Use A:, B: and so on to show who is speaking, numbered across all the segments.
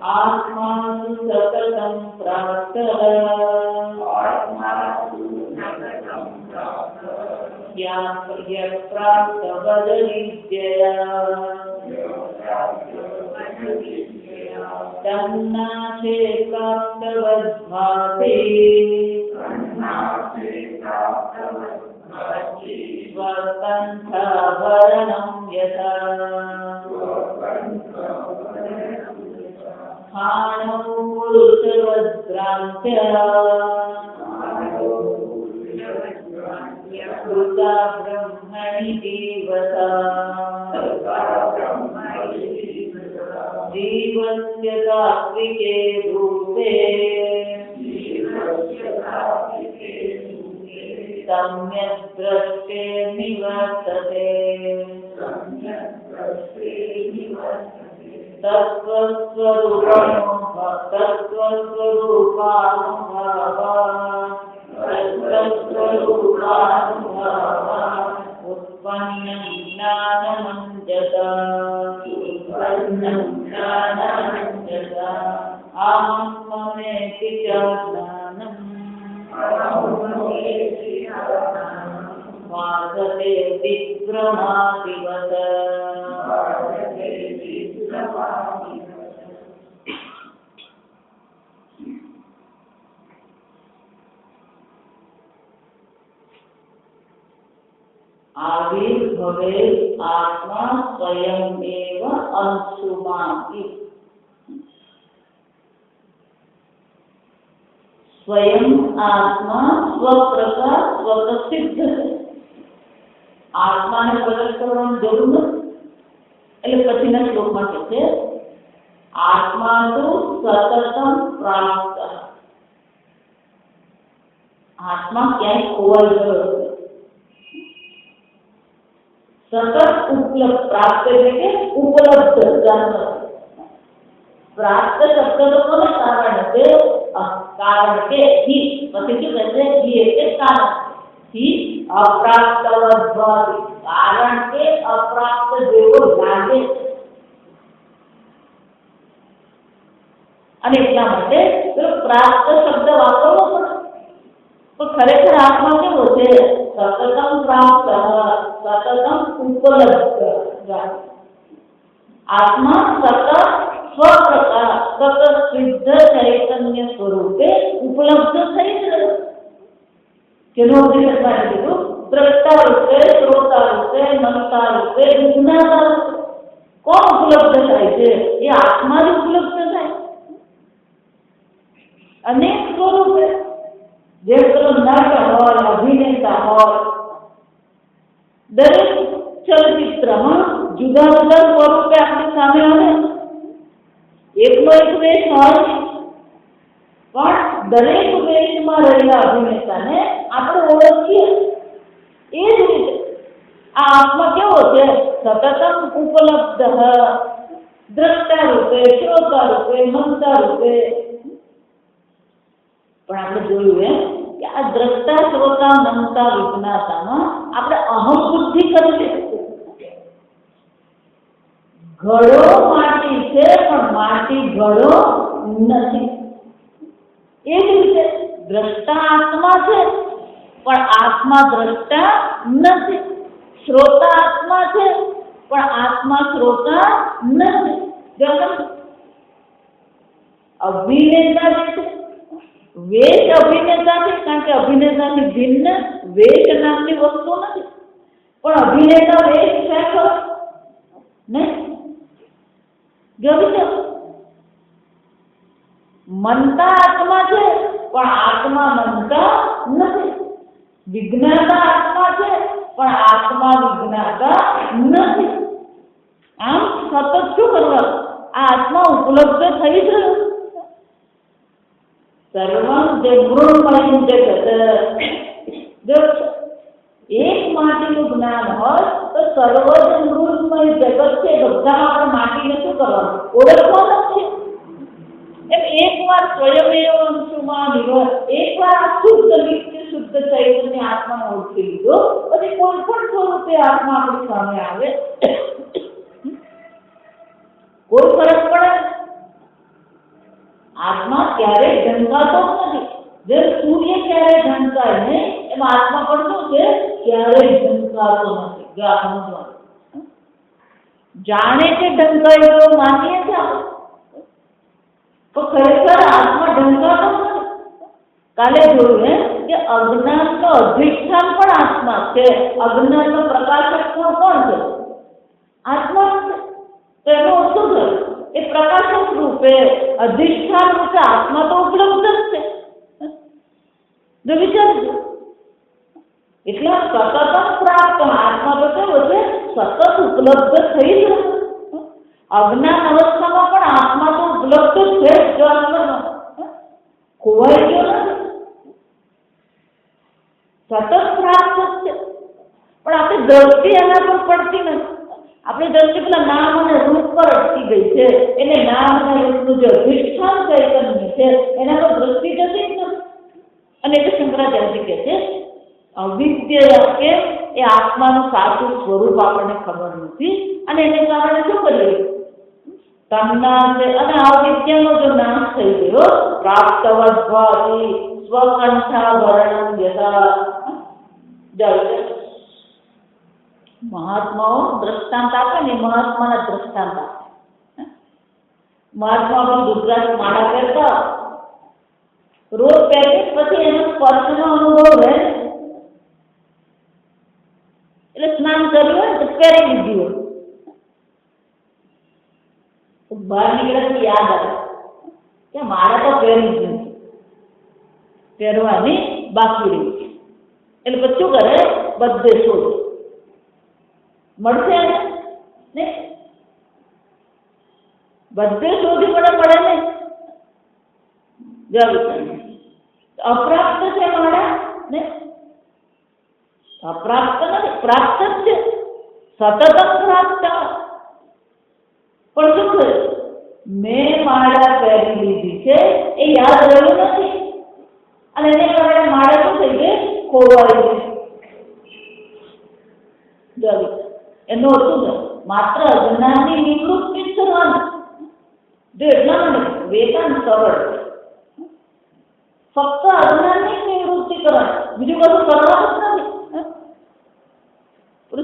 A: आत्मासु सततं प्राप्तः यत्प्राप्तवदविद्यया तन्नाशे प्राप्तवद्भाति स्वपन्थाभरणं यथा स्थाणौ पुरुषवद्भ्रान्त्या कृता ब्रह्मणि जीवता जीवस्य तात्विके रूपे सम्यक् दृष्टे निवर्तते तत्त्वस्वरूपानुभवा उत्पन्नं ज्ञानमञ्जसा आत्मनेति च ज्ञानम् वासते विभ्रमादिवत् आविर्भवे आत्मा स्वयमेव अंशुमान् स्वयं आत्मा स्वप्रकाश स्वतः सिद्ध है आत्मा ने प्रकट करવાની જરૂર નથી એટલે પછીના શ્લોકમાં કહે આત્મા તો સતતમ પ્રાપ્ત આત્મા ક્યાંય ખોવાઈ ગયો સતત ઉપલબ્ધ પ્રાપ્ત એટલે કે ઉપલબ્ધ જાણો પ્રાપ્ત શબ્દ કોને કારણ છે કારણ કે ही પછી શું કહે છે ही એટલે કારણ ही અપ્રાપ્તવદ્ભાતિ કારણ કે અપ્રાપ્ત જેવો લાગે અને એટલા માટે તો પ્રાપ્ત શબ્દ વાપરવો પડે તો ખરેખર આત્મા કેવો છે સતતમ પ્રાપ્ત સતતમ ઉપલબ્ધ આત્મા સતત સ્વપ્રકાશ સતત સિદ્ધ ચૈતન્ય સ્વરૂપે ઉપલબ્ધ થઈ રહ્યો જેનો અભિપ્રાય કીધું દ્રષ્ટા રૂપે શ્રોતા રૂપે મનતા રૂપે વિજ્ઞાતા રૂપે કોણ ઉપલબ્ધ થાય છે એ આત્મા જ ઉપલબ્ધ થાય અનેક સ્વરૂપે જે નટ હોય અભિનેતા હોય દરેક ચલચિત્રમાં જુદા જુદા સ્વરૂપે આપણી સામે આવે એકનો એક વેશ હોય પણ દરેક વેશમાં રહેલા અભિનેતાને આપણે ઓળખીએ એ જ રીતે આ આત્મા કેવો છે સતતમ ઉપલબ્ધ દ્રષ્ટા રૂપે શ્રોતા રૂપે મનતા રૂપે પણ આપણે જોયું એમ કે આ દ્રષ્ટા શ્રોતા મનતા વિજ્ઞાતામાં આપણે અહમ બુદ્ધિ કરી ઘડો માટી છે પણ માટી ઘડો નથી એ જ રીતે દ્રષ્ટા આત્મા છે પણ આત્મા દ્રષ્ટા નથી શ્રોતા આત્મા છે પણ આત્મા શ્રોતા નથી અભિનેતા છે વેશ અભિનેતા છે કારણ કે અભિનેતાથી ભિન્ન વેશ નામની વસ્તુ નથી પણ અભિનેતા વેશ છે ખરો નહીં મનતા આત્મા છે પણ આત્મા મનતા નથી વિજ્ઞાતા આત્મા છે પણ આત્મા વિજ્ઞાતા નથી આમ સતત શું કરવા આ આત્મા ઉપલબ્ધ થઈ જ રહ્યો સર્વમ જે મૃણમય જગત જો એક માટીનું જ્ઞાન હોય તો સર્વ જ મૃણમય જગત છે બધામાં આપણે માટીને શું કરવાનું ઓળખવાનું છે એમ એકવાર સ્વયમેવ અંશુમાં નિવર એકવાર આ શુદ્ધ નિત્ય શુદ્ધ ચૈતન્ય આત્માને ઓળખી લીધો પછી કોઈ પણ સ્વરૂપે આત્મા આપણી સામે આવે કોઈ ફરક પડે આત્મા ક્યારેય ઢંકાતો નથી. જેમ સૂર્ય ક્યારેય ઢંકાય નહીં, એમાં આત્મા પણ શું છે? ક્યારેય ઢંકાતો નથી. જો આ સમજવાનું. જાણે કે ઢંકાય તો માનીએ છીએ આપણે, તો ખરેખર આત્મા ઢંકાતો નથી. કાલે જોયું કે અજ્ઞાનનો અધિષ્ઠાન પણ આત્મા છે. અજ્ઞાનનો પ્રકાશક કોણ છે? આત્મા છે. તો એનો અર્થ શું થયો? એ પ્રકાશક રૂપે અધિષ્ઠાન રૂપે આત્મા તો ઉપલબ્ધ જ છે. જો વિચારજો, એટલે સતત પ્રાપ્ત આત્મા તો કેવો છે? સતત ઉપલબ્ધ થઈ જ અજ્ઞાન અવસ્થામાં પણ આત્મા તો ઉપલબ્ધ છે. જો આત્મા ખોવાઈ ગયો નથી, સતત પ્રાપ્ત છે. પણ આપણી દ્રષ્ટિ એના પર પડતી નથી. આપણી દ્રષ્ટિ પેલા નામ અને રૂપ પર અટકી ગઈ છે. એને નામ અને રૂપનું જે અધિષ્ઠાન ચૈતન્ય છે એના પર દ્રષ્ટિ જતી જ નથી. અને એટલે શંકરાચાર્ય કહે છે અવિદ્યા કે એ આત્માનું સાચું સ્વરૂપ આપણને ખબર નથી. અને એને કારણે શું કરીએ? તન્નાશ અને અવિદ્યાનો જો નાશ થઈ ગયો, પ્રાપ્તવદ્ભાતિ સ્વકંઠાભરણં યથા. મહાત્માઓ દ્રષ્ટાંત આપે ને, મહાત્માના દ્રષ્ટાંત આપે. મહાત્મા પણ ગુજરાત માળા પહેરતા, રોજ પહેરે, પછી એનો સ્પર્શનો અનુભવ રહે, એટલે સ્નાન કર્યું હોય તો પહેરી લીધી હોય, બહાર નીકળે તો યાદ આવે કે મારે તો પહેરી જ નથી, પહેરવાની બાકી રહી. એટલે પછી શું કરે? બધે શોધ મળશે ને, બધે શોધી પડે ને. અપ્રાપ્ત છે મારા ને, અપ્રાપ્ત નથી, પ્રાપ્ત જ છે. સતત પ્રાપ્ત. પણ શું થયું? મેં માળા પહેરી લીધી છે એ યાદ રહ્યું નથી, અને એને કારણે માળા શું થઈ ગઈ? ખોવાઈ ગઈ. એનો શું? માત્ર અજ્ઞાનની નિવૃત્તિ જ કરવાની. જો એટલા માટે વેદાંત સરળ, ફક્ત અજ્ઞાનની નિવૃત્તિ કરવાની, બીજું બધું કરવાનું જ નથી.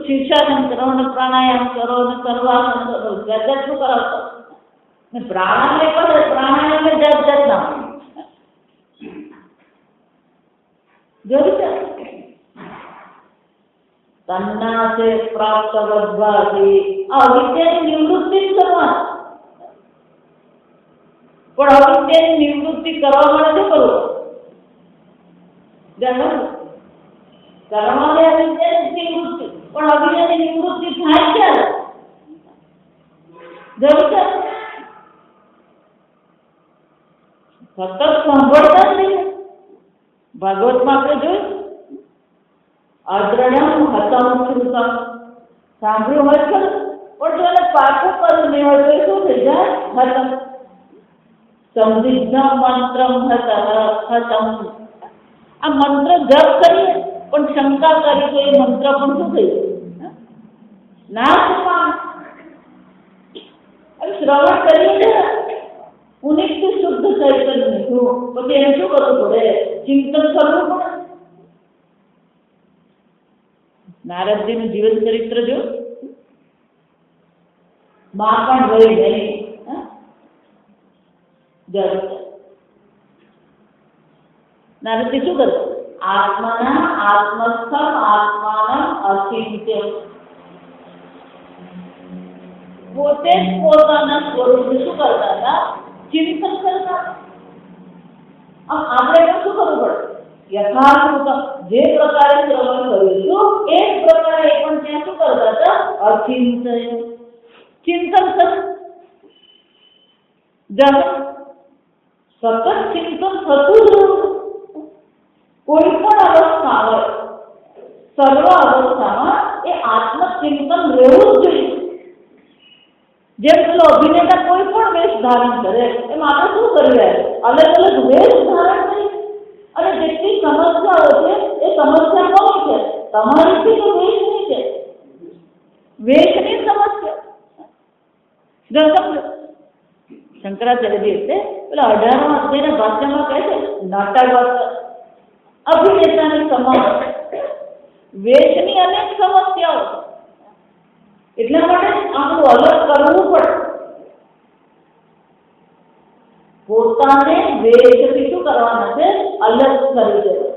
A: શીર્ષાસન કરો ને, પ્રાણાયામ કરો ને, સર્વાસન કરો, જાત જાતનું કરાવતો ને. પ્રાણાયામ જાત જાતના જોયું. તન્નાશે પ્રાપ્તવદ્ભાતિ અવિદ્યાની નિવૃત્તિ જ કરવાની. પણ અવિદ્યાની નિવૃત્તિ કરવા માટે શું કરવું? કરવા માટે અવિદ્યાની નિવૃત્તિ, પણ અવિદ્યાની નિવૃત્તિ થાય ક્યારે? સતત સાંભળતા જ નહીં. ભાગવતમાં આપણે જોયું, અદ્રઢમ હતમ શ્રુતમ, સાંભળ્યું હોય છે, પણ જો એને પાછું કરવું નહીં હોય તો શું થઈ જાય? હતમ. સંદિગ્ધ મંત્રમ હતમ. આ મંત્ર જપ કરીએ પણ શંકા કરી તો એ મંત્ર પણ શું થઈ જાય? નાશ પામે. શ્રવણ કરીએ ઉનિકથી શુદ્ધ ચૈતન્ય શું, પછી એને શું કરવું પડે? ચિંતન કરવું પડે. નારદજીનું જીવન ચરિત્ર જો, માં પણ રહી નહીં. નારદજી શું કરતા? આત્માના આત્મસ્થમ આત્માનમ અચિંત્ય. પોતે જ પોતાના સ્વરૂપને શું કરતા હતા? ચિંતન કરતા. આપણે શું કરવું પડે? યથાર્થ જે પ્રકારે શ્રવણ કરીશું એ જ પ્રકારે એ પણ ત્યાં શું કરતા હતા? અચિંત્ય ચિંતન કર. સતત ચિંતન થતું જ કોઈ પણ અવસ્થા હોય, સર્વ અવસ્થામાં એ આત્મચિંતન રહેવું જ જોઈએ. જેમ પેલો અભિનેતા કોઈ પણ વેશ ધારણ કરે એમ આપણે શું કરીએ? અલગ અલગ વેશ ધારણ કરી. અને જેટલી સમસ્યાઓ છે એ સમસ્યા કોની છે? તમારી છે કે વેશની છે? વેશની સમસ્યા. શંકરાચાર્યજી એટલે પેલા 18મા અધ્યાયના ભાષ્યમાં કહે છે નટવત અભિનેતાની સમક્ષ વેશની અનેક સમસ્યાઓ, એટલા માટે આપણું અલગ કરવું પડે. પોતાને વેશથી શું કરવાના છે? અલગ કરી દેવા.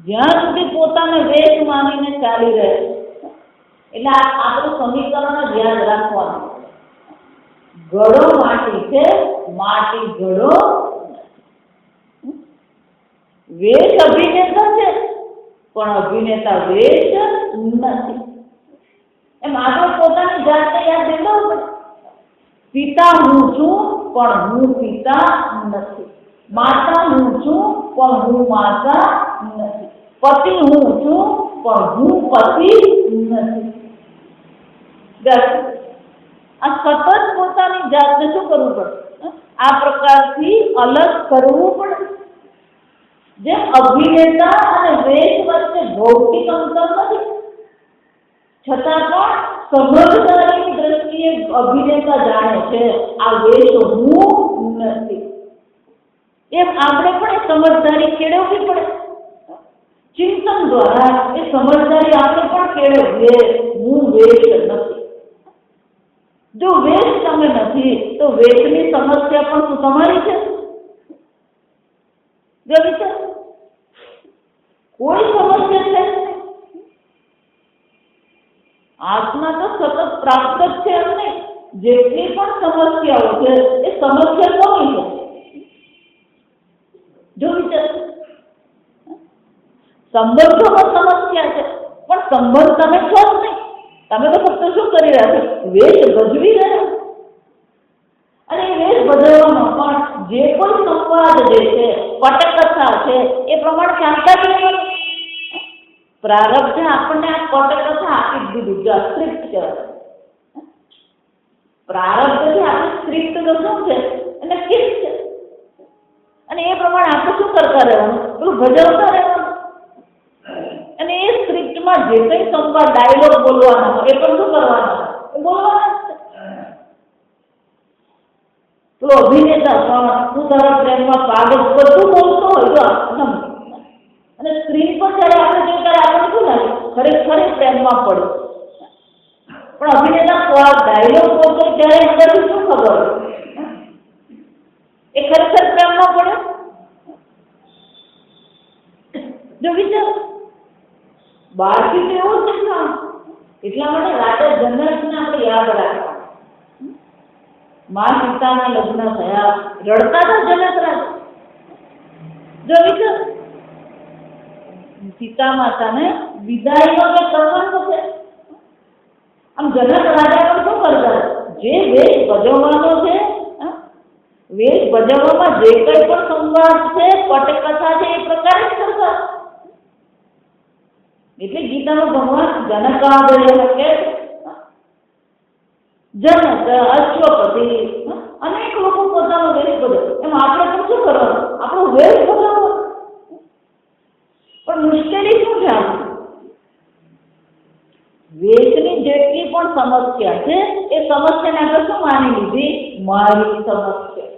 A: જ્યાં સુધી પોતાને વેશ માનીને ચાલી રહે, એટલે આપણું સમીકરણ યાદ રાખવાનું. ઘડો માટી છે, માટી ઘડો. વેશ અભિનેતા છે, પણ અભિનેતા વેશ નથી. એમ આગળ પોતાની જાતને યાદ દેખાવું પડે. પિતા હું છું, પણ હું પિતા નથી. માતા હું છું, પણ હું માતા નથી. પતિ હું છું, પણ હું પતિ નથી. આ સતત પોતાની જાતને શું કરવું પડે? આ પ્રકારથી અલગ કરવું પડે. જેમ અભિનેતા અને વેશ વચ્ચે ભૌતિક અંતર નથી, છતાં પણ સમજદારીની દ્રષ્ટિએ અભિનેતા જાણે છે આ વેશ હું નથી. એમ આપણે પણ એ સમજદારી કેળવવી પડે. ચિંતન દ્વારા એ સમજદારી આપણે પણ કેળવીએ, હું વેશ નથી. જો વેશ તમે નથી તો વેશની સમસ્યા પણ શું તમારી છે? કોઈ સમસ્યા છે? આત્મા તો સતત પ્રાપ્ત જ છે. અમને જેટલી પણ સમસ્યાઓ છે એ સમસ્યા કોની છે? જો વિચાર, સંબંધોમાં સમસ્યા છે, પણ સંબંધ તમે છો જ નહીં. તમે તો ફક્ત શું કરી રહ્યા છો? વેશ ભજવી રહ્યા. અને એ વેશ ભજવવામાં પણ જે કોઈ સંવાદ જે છે, પટકથા છે, એ પ્રમાણે ચાલતા જ રહેવાનું. પ્રારબ્ધે આપણને આ પટકથા આપી દીધું છે, સ્ક્રિપ્ટ કહેવાય. પ્રારબ્ધથી આપણે સ્ક્રિપ્ટ તો શું છે? એટલે સ્ક્રિપ્ટ છે. અને એ પ્રમાણે આપણે શું કરતા રહેવાનું? પેલું ભજવતા રહેવાનું. અને એ સ્ક્રિપ્ટમાં જે કંઈ સંવાદ ડાયલોગ બોલવાના હોય એ પણ શું કરવાના? બોલવાના જ છે. પેલો અભિનેતા પણ હું તારા પ્રેમમાં પાગલ બધું બોલતો હોય તો અને સ્ક્રીન પર જ્યારે આપણે જોઈએ ત્યારે આપણે શું લાગે? ખરેખર પ્રેમમાં પડે. પણ અભિનેતા ડાયલોગ બોલતો ત્યારે અંદરથી શું ખબર હોય? એ ખરેખર પ્રેમમાં પડે. જો વિચાર, બહારથી તો એવું જ નથી. એટલા માટે રાજા જનકને આપણે યાદ રાખવા. મા સીતાના લગ્ન થયા, રડતા હતા જનક રાજા. જો વિચાર, સીતા માતાને વિદાયમાં કંઈ કરવાનું છે. આમ જનક રાજા પણ શું કરતા? જે વેશ ભજવવાનો છે, વેશ ભજવવામાં જે કંઈ પણ સંવાદ છે, પટકથા છે, એ પ્રકારે જ કરતા. એટલે ગીતામાં ભગવાન જનકાદય કે જનક, અશ્વપતિ, અનેક લોકો પોતાનો વેશ ભજવે. એમ આપણે પણ શું કરવાનું? આપણો વેશ ભજવવાનો. પણ મુશ્કેલી શું છે? વેશની જેટલી પણ સમસ્યા છે એ સમસ્યાને આપણે શું માની લીધી? મારી સમસ્યા.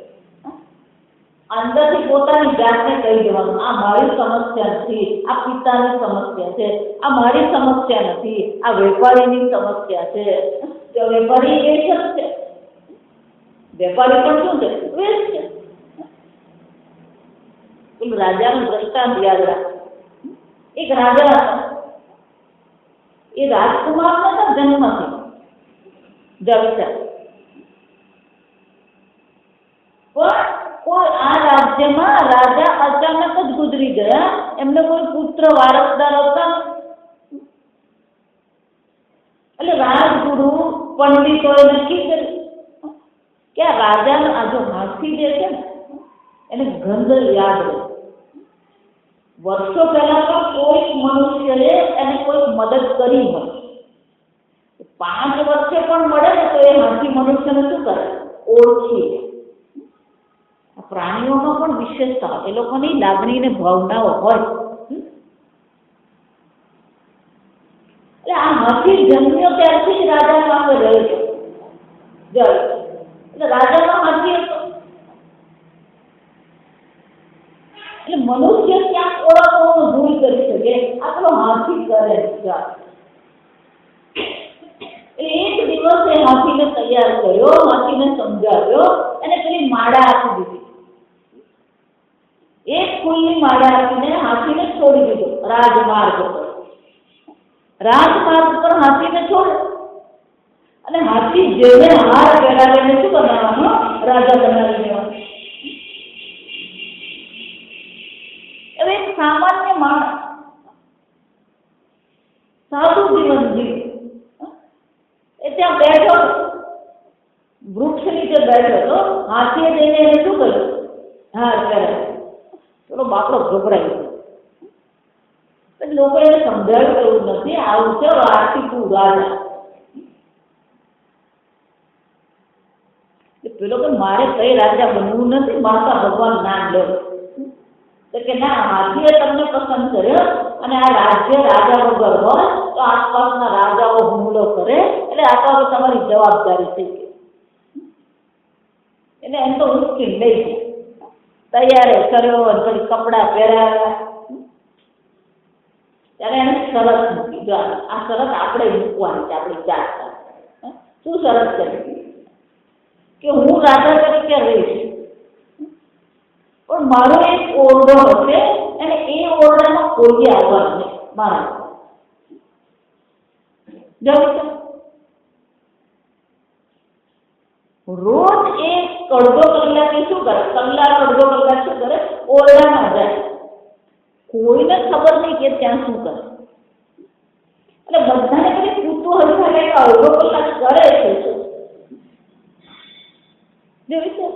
A: અંદરથી પોતાની જાતને કહી દેવાનું, આ મારી સમસ્યા નથી, આ પિતાની સમસ્યા છે, આ મારી સમસ્યા નથી, આ વેપારીની સમસ્યા છે. વેપારી વેશ જ છે. વેપારી પણ શું છે? વેશ છે. પેલું રાજાનું દ્રષ્ટાંત યાદ રાખ. એક રાજા હતા, એ રાજકુમાર નતા જન્મથી. જગતા પણ કોઈ આ રાજ્યમાં રાજા અચાનક જ ગુજરી ગયા. એમને કોઈ પુત્ર વારસદાર હતા. એટલે રાજગુરુ પંડિતોએ નક્કી કર્યું કે આ રાજાનો આ જો હાથી જે છે ને એને ગંધ યાદ રહે. વર્ષો પહેલા પણ કોઈક મનુષ્યએ એને કોઈક મદદ કરી હોય, 5 વર્ષે પણ મળે ને તો એ હાથી મનુષ્યને શું કરે? ઓળખી લે. પ્રાણીઓમાં પણ વિશેષતા, એ લોકોની લાગણી ને ભાવનાઓ હોય. એટલે આ હાથી જન્મ્યો ત્યારથી જ રાજા પાસે રહ્યો છે. એટલે રાજાનો હાથી હતો. એટલે મનુષ્ય ક્યાંક ઓળખવાનો ભૂલ કરી શકે, આપણો હાથી કરે. એક દિવસે હાથીને તૈયાર કર્યો, હાથીને સમજાવ્યો અને પેલી માળા આપી દીધી. એક ફૂલની માળા આપીને હાથીને છોડી દીધો રાજમાર્ગ પર. રાજમાર્ગ પર હાથીને છોડે અને હાથી જેને હાર પહેરાવીને શું બનાવવાનો? રાજા બનાવી દેવાનો. હવે એક સામાન્ય માણસ સાદું જીવન જીવે, એ ત્યાં બેઠો, વૃક્ષ નીચે બેઠો હતો. હાથીએ જઈને એને શું કર્યું? હાર પહેરાવ્યો. ચલો બાપડો ગભરાઈ ગયો. લોકો એને સમજાવ્યું એવું નથી, આવું છે આથી તું રાજા. પેલો કે મારે કઈ રાજા બનવું નથી, માતા ભગવાન નામ લો. કે ના, હાથીએ તમને પસંદ કર્યો અને આ રાજ્ય રાજા વગર હોય તો આસપાસના રાજાઓ હુમલો કરે, એટલે આ તો તમારી જવાબદારી થઈ ગઈ. એટલે એમ તો મુશ્કેલ લઈ ગઈ. તૈયાર કર્યો, પછી કપડા પહેરાવ્યા. ત્યારે એને શરત મૂકી. જો આ શરત આપણે મૂકવાની છે આપણી જાત. શું શરત કરી? કે હું રાજા તરીકે રહીશ, પણ મારો એક ઓરડો હશે અને એ ઓરડામાં કોઈ આવવાનું નહીં મારા. રોજ એક અડધો કલાકે શું કરે? કલાક અડધો કલાક શું કરે? ઓરડામાં જાય. કોઈને ખબર નહીં કે ત્યાં શું કરે. એટલે બધાને કઈ કુતૂહલ થાય કે અડધો કલાક કરે છે શું? જોયું છે?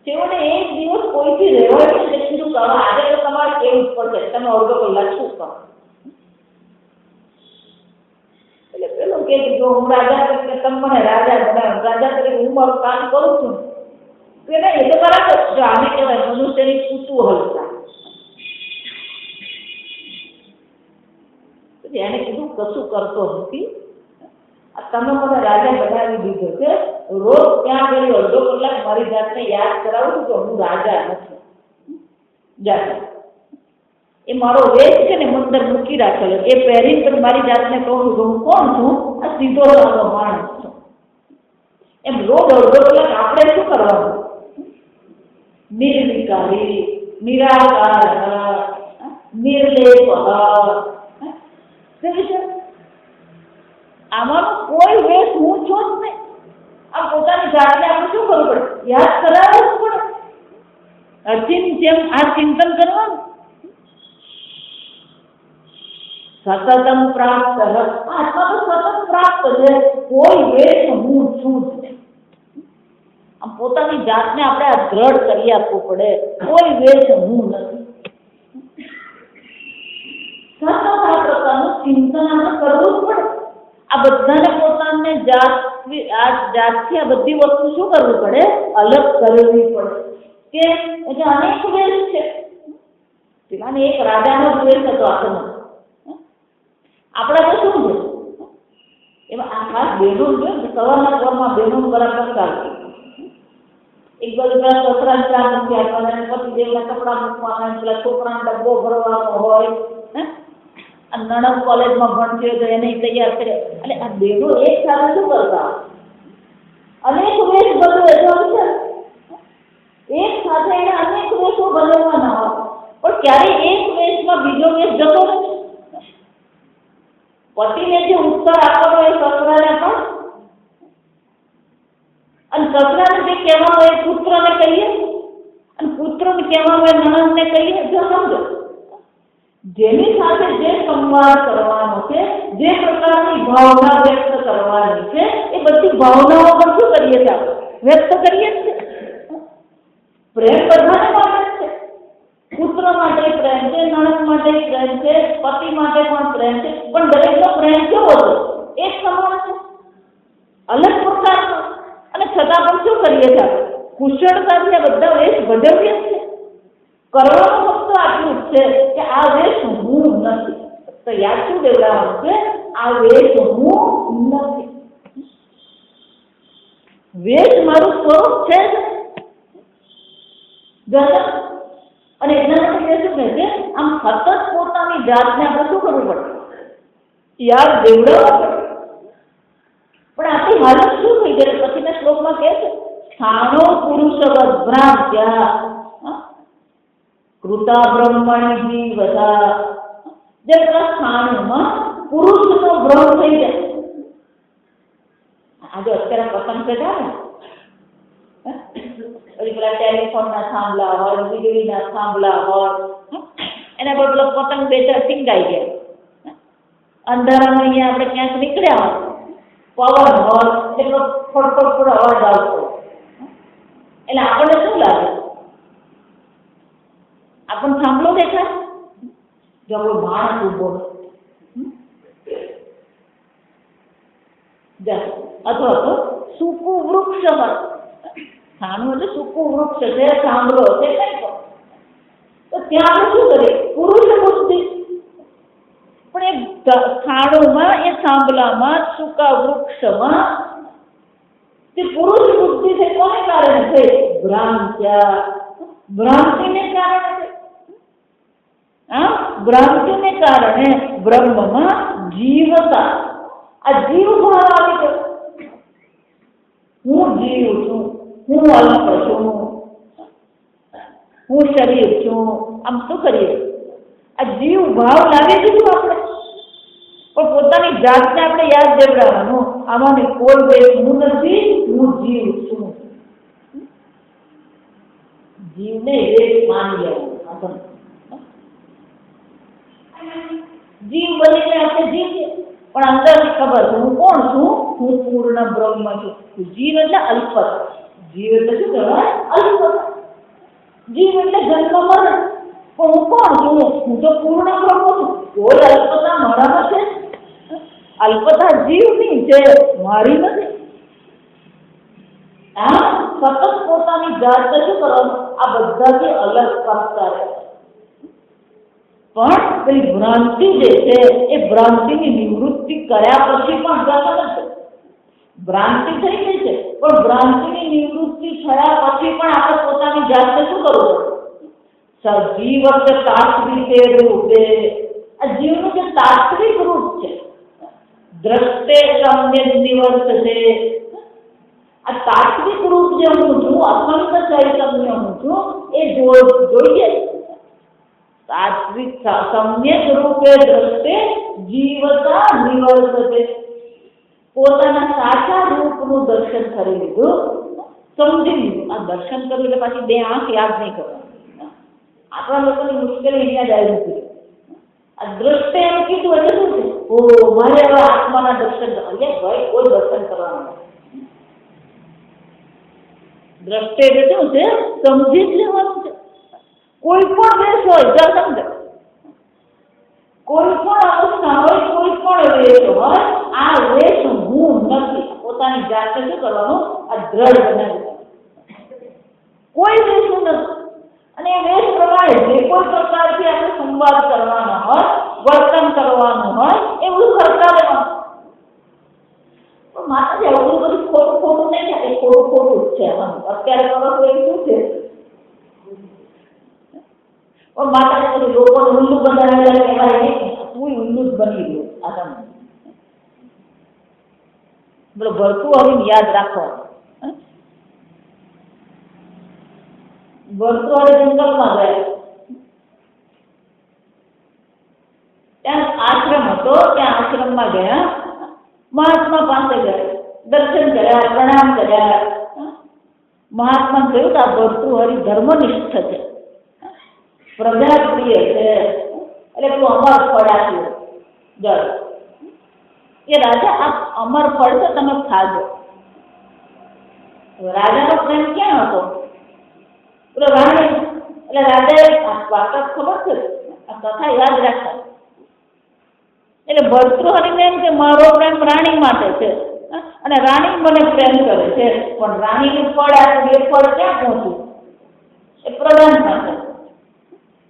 A: છેવટે એક દિવસ કોઈથી રહેવાય છે કીધું કરો, આજે તો તમારે કેવું જ પડશે, તમે અડધો કલાક શું કરો? એટલે પેલો કે જો હું રાજા તરીકે તમે મને રાજા બનાવ, રાજા તરીકે હું મારું કામ કરું છું. પેલા એ તો બરાબર છે, આને કહેવાય મનુષ્યની કુતૂહલતા. એને કીધું કશું કરતો નથી, તમે મને રાજા બનાવી દીધો છે. રોજ ત્યાં આગળ અડધો કલાક મારી જાતને યાદ કરાવું છું કે હું રાજા નથી. એ મારો વેશ છે ને મંદર મૂકી રાખેલો, એ પહેરી પણ મારી જાતને કહું છું કે હું કોણ છું? આ સીધો સારો માણસ છું. એમ રોજ અડધો કલાક આપણે શું કરવાનું? નિર્વિકારી, નિરાકાર, નિર્લેપ. આમાં કોઈ વેશ હું છું જ નહીં. આ પોતાની જાતને આપણે શું કરવું પડે? યાદ કરાવવું પડે. અર્જુન જેમ આ ચિંતન કરવાનું. સતતમ પ્રાપ્ત, આત્મા તો સતત પ્રાપ્ત છે. કોઈ વેશ હું છું જ નહીં. આમ પોતાની જાતને આપણે આ દ્રઢ કરી આપવું પડે. કોઈ વેશ હું નથી. સતત આ પ્રકારનું ચિંતન આપણે કરવું જ પડે. આ બધાને પોતાને જાતથી આ બધી વસ્તુ શું કરવું પડે? અલગ કરવી પડે. કે એટલે અનેક વેશ છે. પેલાને એક રાજાનો દ્વેષ હતો આપણને. આપણા તો શું છે? એમાં આ ખાસ બહેનો છે, સવારના ઘરમાં બહેનો બરાબર ચાલતી. એક બાજુ પેલા સસરા ચા મૂકી આપવાના, પછી દેવના કપડા મૂકવાના, પેલા છોકરાનો ડબ્બો ભરવાનો હોય. નણંદ કોલેજમાં ભણતી હોય તો એને તૈયાર કરે. એટલે આ બહેનો એક સાથે શું કરતા? અનેક વેશ બદલે છે. એક સાથે એને અનેક વેશો બદલવાના હોય, પણ ક્યારેય એક વેશમાં બીજો વેશ જતો નથી. પતિને જે ઉત્તર આપવાનો એ સસરાને પણ, અને સસરાને જે કહેવાનું હોય એ પુત્રને કહીએ, અને પુત્રને કહેવાનું હોય નણંદને કહીએ. જો સમજો, જેની સાથે જે સંવાદ કરવાનો છે, જે પ્રકારની ભાવના વ્યક્ત કરવાની છે, એ બધી ભાવનાઓ પર શું કરીએ છીએ? આપણે વ્યક્ત કરીએ છીએ. પ્રેમ બધાને માટે છે. પુત્ર માટે પ્રેમ છે, નણંદ માટે પ્રેમ છે, પતિ માટે પણ પ્રેમ છે, પણ દરેકનો પ્રેમ કેવો છે? એક સમાન છે, અલગ પ્રકારનો. અને છતાં પણ શું કરીએ છીએ? કુશળતાથી આ બધા વેશ ભજવીએ છીએ. કરવાનું ફક્ત આટલું જ છે કે આ વેશ હું નથી. તો યાદ શું દેવડાવવાનું છે? આ વેશ હું નથી. વેશ મારું સ્વરૂપ છે અને એટલા માટે શું કહે છે, આમ સતત પોતાની જાતને આપણે શું કરવું પડે, યાદ દેવડાવવા પડે. પણ આપણી હાલત શું થઈ જાય? પછીના શ્લોકમાં કહે છે, સ્થાનો પુરુષવદ ભ્રાંત્યા કૃતા બ્રહ્મણી જીવતા. જે પેલા સ્થાનોમાં પુરુષનો ભ્રમ થઈ જાય. આજે અત્યારે પતંગ ચગાવે ને, પેલા ટેલિફોનના થાંભલા હોય, વીજળીના થાંભલા હોય, એના પર પેલો પતંગ બે ચાર ટીંગાઈ ગયા. અંધારામાં અહીંયા આપણે ક્યાંક નીકળ્યા હોય, પવન હોય એટલે ફટફટ અવાજ આવતો, એટલે આપણને શું લાગે? આપણને થાંભલો દેખાય, જો આપણો માણસ ઉભો અથવા તો સૂકું વૃક્ષ હોય. સ્થાનું એટલે સૂકું વૃક્ષ છે, થાંભલો છે, તો ત્યાં આપણે શું કરીએ? પુરુષ બુદ્ધિ. પણ એ સ્થાનોમાં, એ થાંભલામાં, સૂકા વૃક્ષમાં તે પુરુષ બુદ્ધિ છે. કોને કારણે છે? ભ્રાંત્યા, ભ્રાંતિને કારણે છે. ભ્રાંતિને કારણે બ્રહ્મમાં જીવતા. આ જીવ ભાવ આવી ગયો. હું જીવ છું, હું અલ્પ છું, હું શરીર છું. આમ શું કરીએ? આ જીવ ભાવ લાવી દીધું આપણે. પણ પોતાની જાતને આપણે યાદ દેવડાવવાનું, આમાંની કોઈ વેશ હું નથી, હું જીવ છું. જીવને વેશ માની લેવાનું. જીવ બનીને આપણે જીવીએ, પણ અંદરથી ખબર છે હું કોણ છું? હું પૂર્ણ બ્રહ્મ છું. જીવ એટલે અલ્પતા. જીવ એટલે શું કહેવાય? અલ્પતા. જીવ એટલે જન્મ મરણ. પણ હું કોણ છું? હું તો પૂર્ણ બ્રહ્મ છું. કોઈ અલ્પતા મારામાં છે? અલ્પતા જીવની છે, મારી નથી. સતત પોતાની જાતને શું કરવાનું? આ બધાથી અલગ કરતા રહે. પણ પેલી ભ્રાંતિ જે છે, એ ભ્રાંતિની નિવૃત્તિ કર્યા પછી પણ જતા નથી. ભ્રાંતિ થઈ ગઈ છે, પણ ભ્રાંતિની નિવૃત્તિ થયા પછી પણ આપણે પોતાની જાતને શું કરવું? સજીવત તાત્વિકે રૂપે. આ જીવનું જે તાત્વિક રૂપ છે, દ્રષ્ટે સમ્યક નિવર્ત છે. આ તાત્વિક રૂપ જે હું છું, અખંડ ચૈતન્ય હું છું, એ જોઈએ. તાત્વિક સમ્યક રૂપે દ્રષ્ટે જીવતા નિવર્તતે. પોતાના સાચા રૂપનું દર્શન કરી લીધું, સમજી લીધું. આ દર્શન કર્યું એટલે પાછી બે આંખ યાદ નહીં કરવાની. આપણા લોકોની મુશ્કેલી અહીંયા જ આવી હતી. આ દ્રષ્ટે એમ કીધું એટલે શું છે? ઓ મારે હવે આત્માના દર્શન એટલે ભાઈ કોઈ દર્શન કરવાનું. દ્રષ્ટે એટલે શું છે? સમજી જ લેવાનું છે. કોઈ પણ વેશ હોય, જ્યાં સમજે, કોઈ પણ અવસ્થા હોય, કોઈ પણ વેશ હોય, આ વેશ હું નથી. પોતાની જાતને શું કરવાનું? આ દ્રઢ બનાવી. કોઈ વેશ નથી. અને એ વેશ પ્રમાણે જે કોઈ પ્રકારથી આપણે સંવાદ કરવાનો હોય, વર્તન કરવાનું હોય, એ બધું કરતા રહેવાનું. પણ માતાજી આવું બધું ખોટું ખોટું નહીં થાય. એ ખોટું ખોટું જ છે. અત્યારે કરો તો એ શું છે? પણ માતાજી બધું લોકોને ઉલ્લુ બનાવેલા કહેવાય નહીં. તું ઉલ્લુ જ બની ગયું. આ તમે બોલો ભરતું હરીને યાદ રાખો. ભરતું જંગલમાં ગયા, ત્યાં આશ્રમ હતો. ત્યાં આશ્રમમાં ગયા, મહાત્મા પાસે ગયા, દર્શન કર્યા, પ્રણામ કર્યા. મહાત્મા કહ્યું કે આ ભરતું હરી ધર્મનિષ્ઠ છે, પ્રજાપ્રિય છે, એટલે તું અમર ફળ આપ્યું. જળ એ રાજા આ અમર ફળ છે, તમે ખાજો. રાજાનો પ્રેમ ક્યાં હતો? પેલો રાણી. એટલે રાજાએ વાત ખબર છે, આ કથા યાદ રાખતા. એટલે ભર્તૃહરિને એમ કે મારો પ્રેમ રાણી માટે છે અને રાણી મને પ્રેમ કરે છે, પણ રાણીનું ફળ આપ્યું, એ ફળ ક્યાં પહોંચ્યું? એ પ્રધાન પાસે.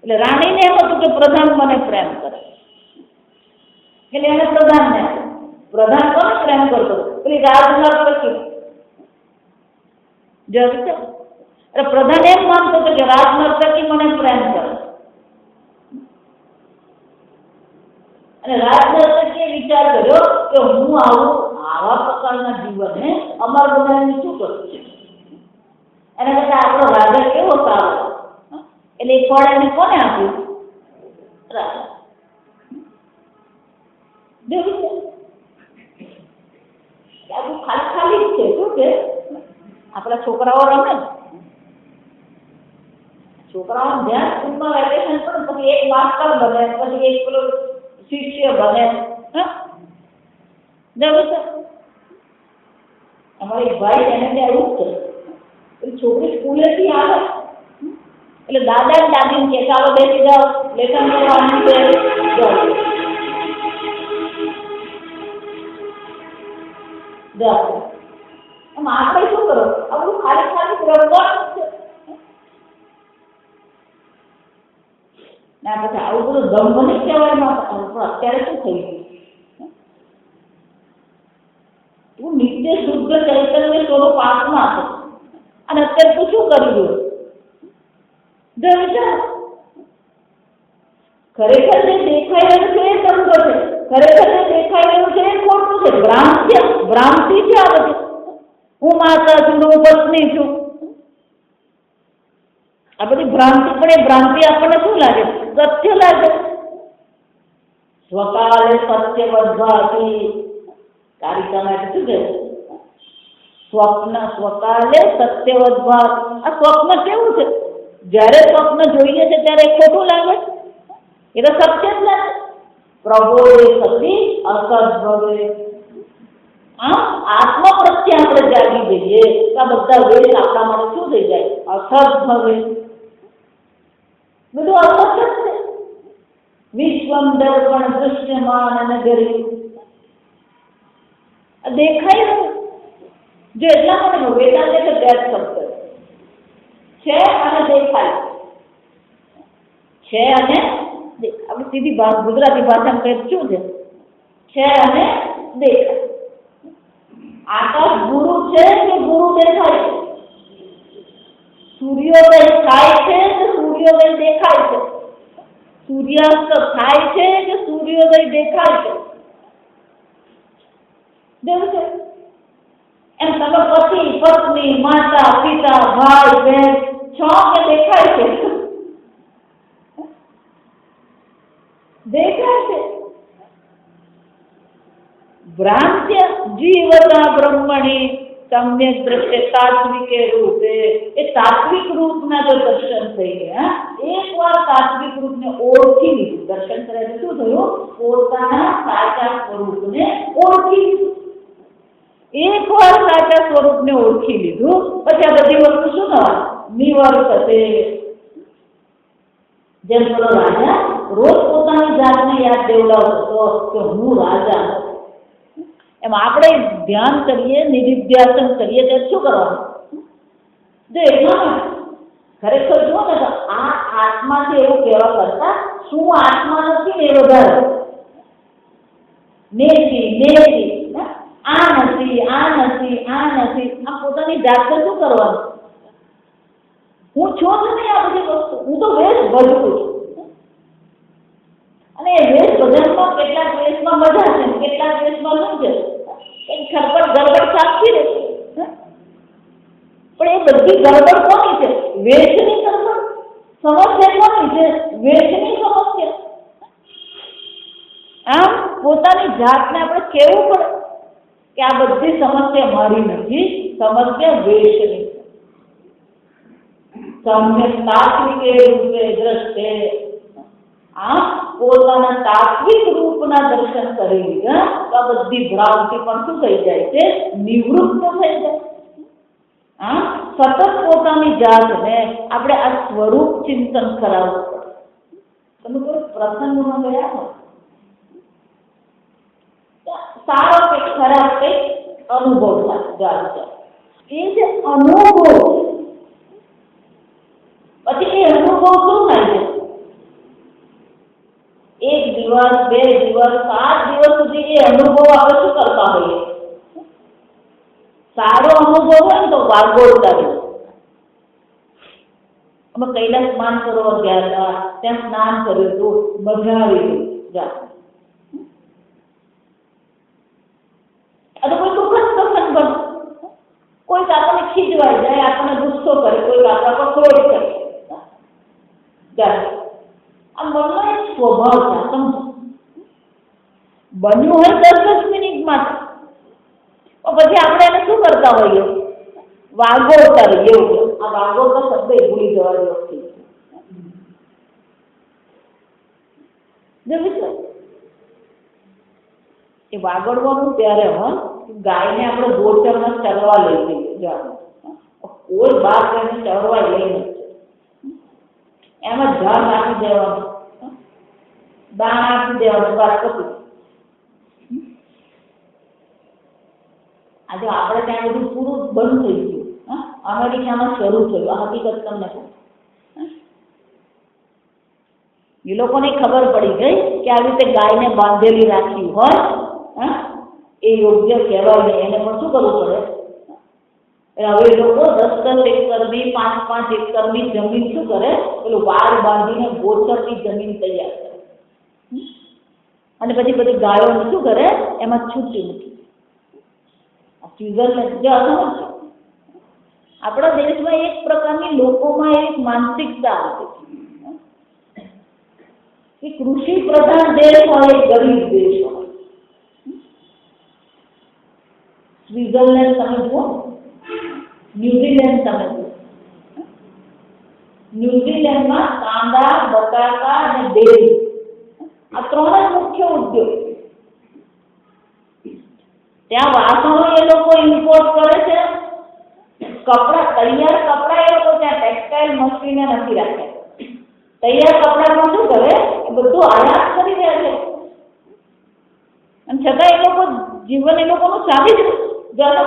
A: એટલે રાણીને એમ હતું કે પ્રધાન મને પ્રેમ કરે. એટલે એને પ્રધાનને આપ્યું. પ્રધાન કોને પ્રેમ કરતો? પેલી રાજનર્તકી. જોયું છે? એટલે પ્રધાન એમ માનતો હતો કે રાજનર્તકી મને પ્રેમ કરે. અને રાજનર્તકીએ વિચાર કર્યો કે હું આવા પ્રકારના જીવનને અમાર બધાને શું કરું છે? એના કરતા આપણો રાજા કેવો સારો. એટલે એ ફળ એને કોને આપ્યું? રાજા. જોયું છે? આવું ખાલી ખાલી જ છે. શું છે? આપણા છોકરાઓ રમે, છોકરાઓ જ્યાં સ્કૂલમાં વેકેશન પડે પછી એક માસ્ટર બને, પછી એક પેલો શિષ્ય બને. જોયું છે? અમારી એક ભાઈ એને ત્યાં એવું છે, પેલી છોકરી સ્કૂલેથી આવે એટલે દાદા ને દાદીને કે ચાલો બેસી જાઓ, લેસન કરવાનું છે. એમ આપણે શું કરો? આપણું ખાલી ખાલી રમવાનું છે. ના પછી આવું બધું દમ નહીં કહેવાય. પણ અત્યારે શું થઈ ગયું? તું નિત્ય શુદ્ધ ચૈતન્ય સ્વરૂપ આત્મા છે અને અત્યારે તું શું કરી રહ્યો? જો વિચાર, ખરેખર જે દેખાઈ રહ્યું છે એ સમજો છે, ખરેખર જે દેખાઈ રહ્યું છે એ ખોટું છે. ભ્રાંતિ છે. આ બધી હું માતા છું, હું પત્ની છું, આ બધી ભ્રાંતિ. પણ એ ભ્રાંતિ આપણને શું લાગે? સત્ય લાગે. સ્વકાલે સત્ય વધવાથી કારિકામાં શું છે? સ્વપ્ન સ્વકાલે સત્ય વધવા. આ સ્વપ્ન કેવું છે? જ્યારે સ્વપ્ન જોઈએ છે ત્યારે ખોટું લાગે, એ તો સત્ય જ લાગે. પ્રબોધે સતી અસદ ભવે. આત્મા પ્રત્યે આપણે જાગી જઈએ તો આ બધા વેશ આપણા માટે શું થઈ જાય? અસદ ભવે. બધું અસત જ છે. વિશ્વમ દર્પણ દૃશ્યમાન અને ગરી દેખાય ને. જો એટલા માટે વેદાંત એટલે બે શબ્દ છે અને દેખાય છે. અને આપણે સીધી ગુજરાતી ભાષામાં કહીએ શું છે? છે અને દેખાય. આકાશ ગુરુ છે કે ગુરુ દેખાય છે? સૂર્યોદય થાય છે કે સૂર્યોદય દેખાય છે? સૂર્યાસ્ત થાય છે કે સૂર્યોદય દેખાય છે? જેવું છે એમ તમે પતિ પત્ની માતા પિતા ભાઈ બહેન છો કે દેખાય છે? દેખાય છે. ભ્રાંત્ય જીવતા બ્રહ્મણી સમ્યક દ્રષ્ટિ તાત્વિકે રૂપે. એ તાત્વિક રૂપના જો દર્શન થઈ ગયા, એકવાર તાત્વિક રૂપને ઓળખી લીધું, દર્શન કરે તો શું થયું? પોતાના સાચા સ્વરૂપને ઓળખી લીધું. એકવાર સાચા સ્વરૂપને ઓળખી લીધું પછી આ બધી વસ્તુ શું થવાનું? નિવર્તતે. જેમ પેલો રાજા રોજ પોતાની જાતને યાદ દેવડાવતો કે હું રાજા. એમ આપણે ધ્યાન કરીએ, નિધિધ્યાસન કરીએ ત્યારે શું કરવાનું? જો એટલા ખરેખર જુઓ ને તો આ આત્મા છે એવું કહેવા કરતા શું આત્મા નથી ને એ વધારે આ નથી આ પોતાની જાતને શું કરવાનું? હું છું જ નહીં આ બધી વસ્તુ. હું તો વેશ ભજવું છું. અને એ વેશ ભજનમાં કેટલાક વેશમાં મજા છે, કેટલાક વેશમાં શું છે? ગડબડ સાચી રહેશે. પણ એ બધી ગડબડ કોની છે? વેશની ગડબડ. સમસ્યા કોની છે? વેશની સમસ્યા. આમ પોતાની જાતને આપણે કહેવું પડે કે આ બધી સમસ્યા મારી નથી, સમસ્યા વેશની. સમ્યક તાત્વિકે રૂપે દ્રષ્ટે. પોતાના તાત્વિક રૂપના દર્શન કરી લીધા તો આ બધી ભ્રાંતિ પણ શું થઈ જાય છે? નિવૃત્ત થઈ જાય. સતત પોતાની જાતને આપણે આ સ્વરૂપ ચિંતન કરાવવું પડે. તમે કોઈ પ્રસંગમાં ગયા હો, સારો કે ખરાબ કંઈક અનુભવ થાય, એ જે અનુભવ પછી એ અનુભવ શું થાય છે? 1 દિવસ 2 દિવસ 7 દિવસ પછી એ અનુભવ આપણે શું કરતા હોઈએ? સારો અનુભવ હોય ને તો વાગોળતા રહીએ. અમે કૈલાસ માનસરોવર ગયા હતા, ત્યાં સ્નાન કર્યું હતું, મજા આવી ગઈ. અને કોઈ દુઃખદ પ્રસંગ બને, કોઈક આપણને ખીજવાઈ જાય, આપણને ગુસ્સો કરે, કોઈક આપણા પર ક્રોધ કરે. આ મનનો એક સ્વભાવ છે, સમજો. બન્યું હોય 10 મિનિટ માટે, પછી આપણે એને શું કરતા હોઈએ? વાગોળતા રહીએ. એવું આ વાગોળતા શબ્દ એ ભૂલી જવાની વસ્તુ છે. એ વાગોળવાનું ત્યારે હોય ગાયને આપણે ગોચરમાં ચરવા લઈ જઈએ. કોઈ બાર એને ચરવા લઈને એમાં ઝાડ નાખી દેવાનું, દાણ આપી દેવાનું, વાત કરી. આજે આપણે ત્યાં બધું પૂરું બંધ થઈ ગયું. અમેરિકામાં શરૂ થયું. આ હકીકત તમને કહું. એ લોકોને ખબર પડી ગઈ કે આવી રીતે ગાયને બાંધેલી રાખી હોય એ યોગ્ય કહેવાય નહીં. એને પણ શું કરવું પડે? હવે એ લોકો 10-10 એકરની 5-5 એકરની જમીન શું કરે? પેલું વાડ બાંધીને ગોચરની જમીન તૈયાર કરે અને પછી બધી ગાયોને શું કરે? એમાં છૂટી મૂકી. સ્વિટ્ઝરલેન્ડ જે અસમજ છે. આપણા દેશમાં એક પ્રકારની લોકોમાં એક માનસિકતા આવે છે કે કૃષિ પ્રધાન દેશ હોય, ગરીબ દેશ હોય. સ્વિટ્ઝરલેન્ડ તમે જુઓ, ન્યુઝીલેન્ડ તમે જુઓ. ન્યુઝીલેન્ડમાં કાંદા, બટાકા અને ડેરી આ 3 જ મુખ્ય ઉદ્યોગ. ત્યાં વાસણો એ લોકો ઇમ્પોર્ટ કરે છે. કપડા, તૈયાર કપડા એ લોકો ત્યાં ટેક્સટાઇલ મશીને નથી રાખ્યા. તૈયાર કપડામાં શું કરે? એ બધું આયાત કરી રહ્યા છે. અને છતાં એ લોકો જીવન એ લોકોનું સારી જ જશે.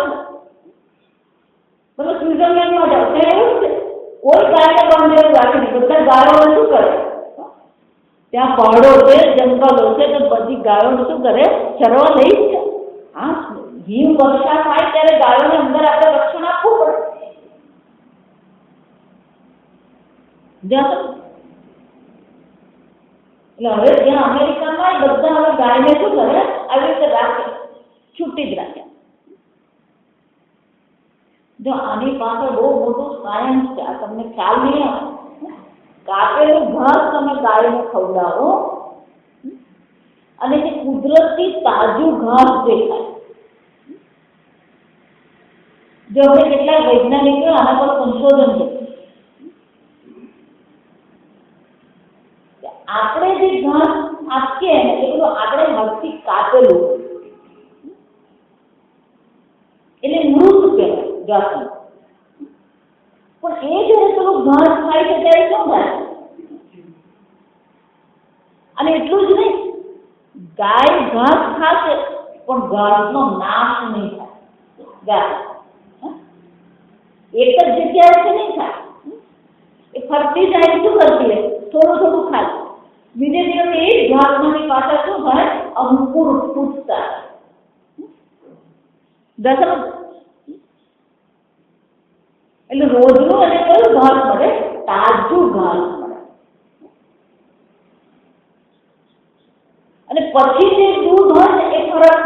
A: તમે સ્વિટ્ઝરલેન્ડમાં જાઓ ત્યાં એવું છે, કોઈ ગાયને બાંધેલું રાખે નહીં. બધા ગાયોને શું કરે? ત્યાં પહાડો છે, જંગલો છે, તો બધી ગાયોને શું કરે? ચરવા લઈ જ છે. હા, હિમ વર્ષા થાય ત્યારે ગાયોને અંદર આપણે રક્ષણ આપવું પડે. એટલે હવે ત્યાં અમેરિકામાં બધા હવે ગાયને શું કરે? આવી રીતે રાખે, છૂટી જ રાખે. જો આની પાછળ બહુ મોટું સાયન્સ છે. આ તમને ખ્યાલ નહીં આવે. કાપેલું ઘાસ તમે ગાયને ખવડાવો અને જે કુદરતી તાજું ઘાસ દેખાય. જો હવે કેટલાક વૈજ્ઞાનિકો આના પર સંશોધન છે. આપણે જે ઘાસ આપીએ ને એ બધું આપણે હાથથી કાપેલું એટલે મૃત કહેવાય. પણ એ જ્યારે પેલું ઘાસ ખાય છે ત્યારે શું થાય? અને એટલું જ નહીં, ગાય ઘાસ ખાશે પણ ઘાસનો નાશ નહીં થાય. ગાય એક જ જગ્યાએ નહીં થાય. એ ફરતી જાય શું કરતી હોય? થોડું થોડું ખાય. બીજે દિવસે એ જ ઘાસની પાછળ શું થાય? અંકુર ફૂટતા. એટલે રોજનું અને કયું ઘાસ મળે? તાજું ઘાસ મળે. અને પછી જે દૂધ હોય ને એ ફરક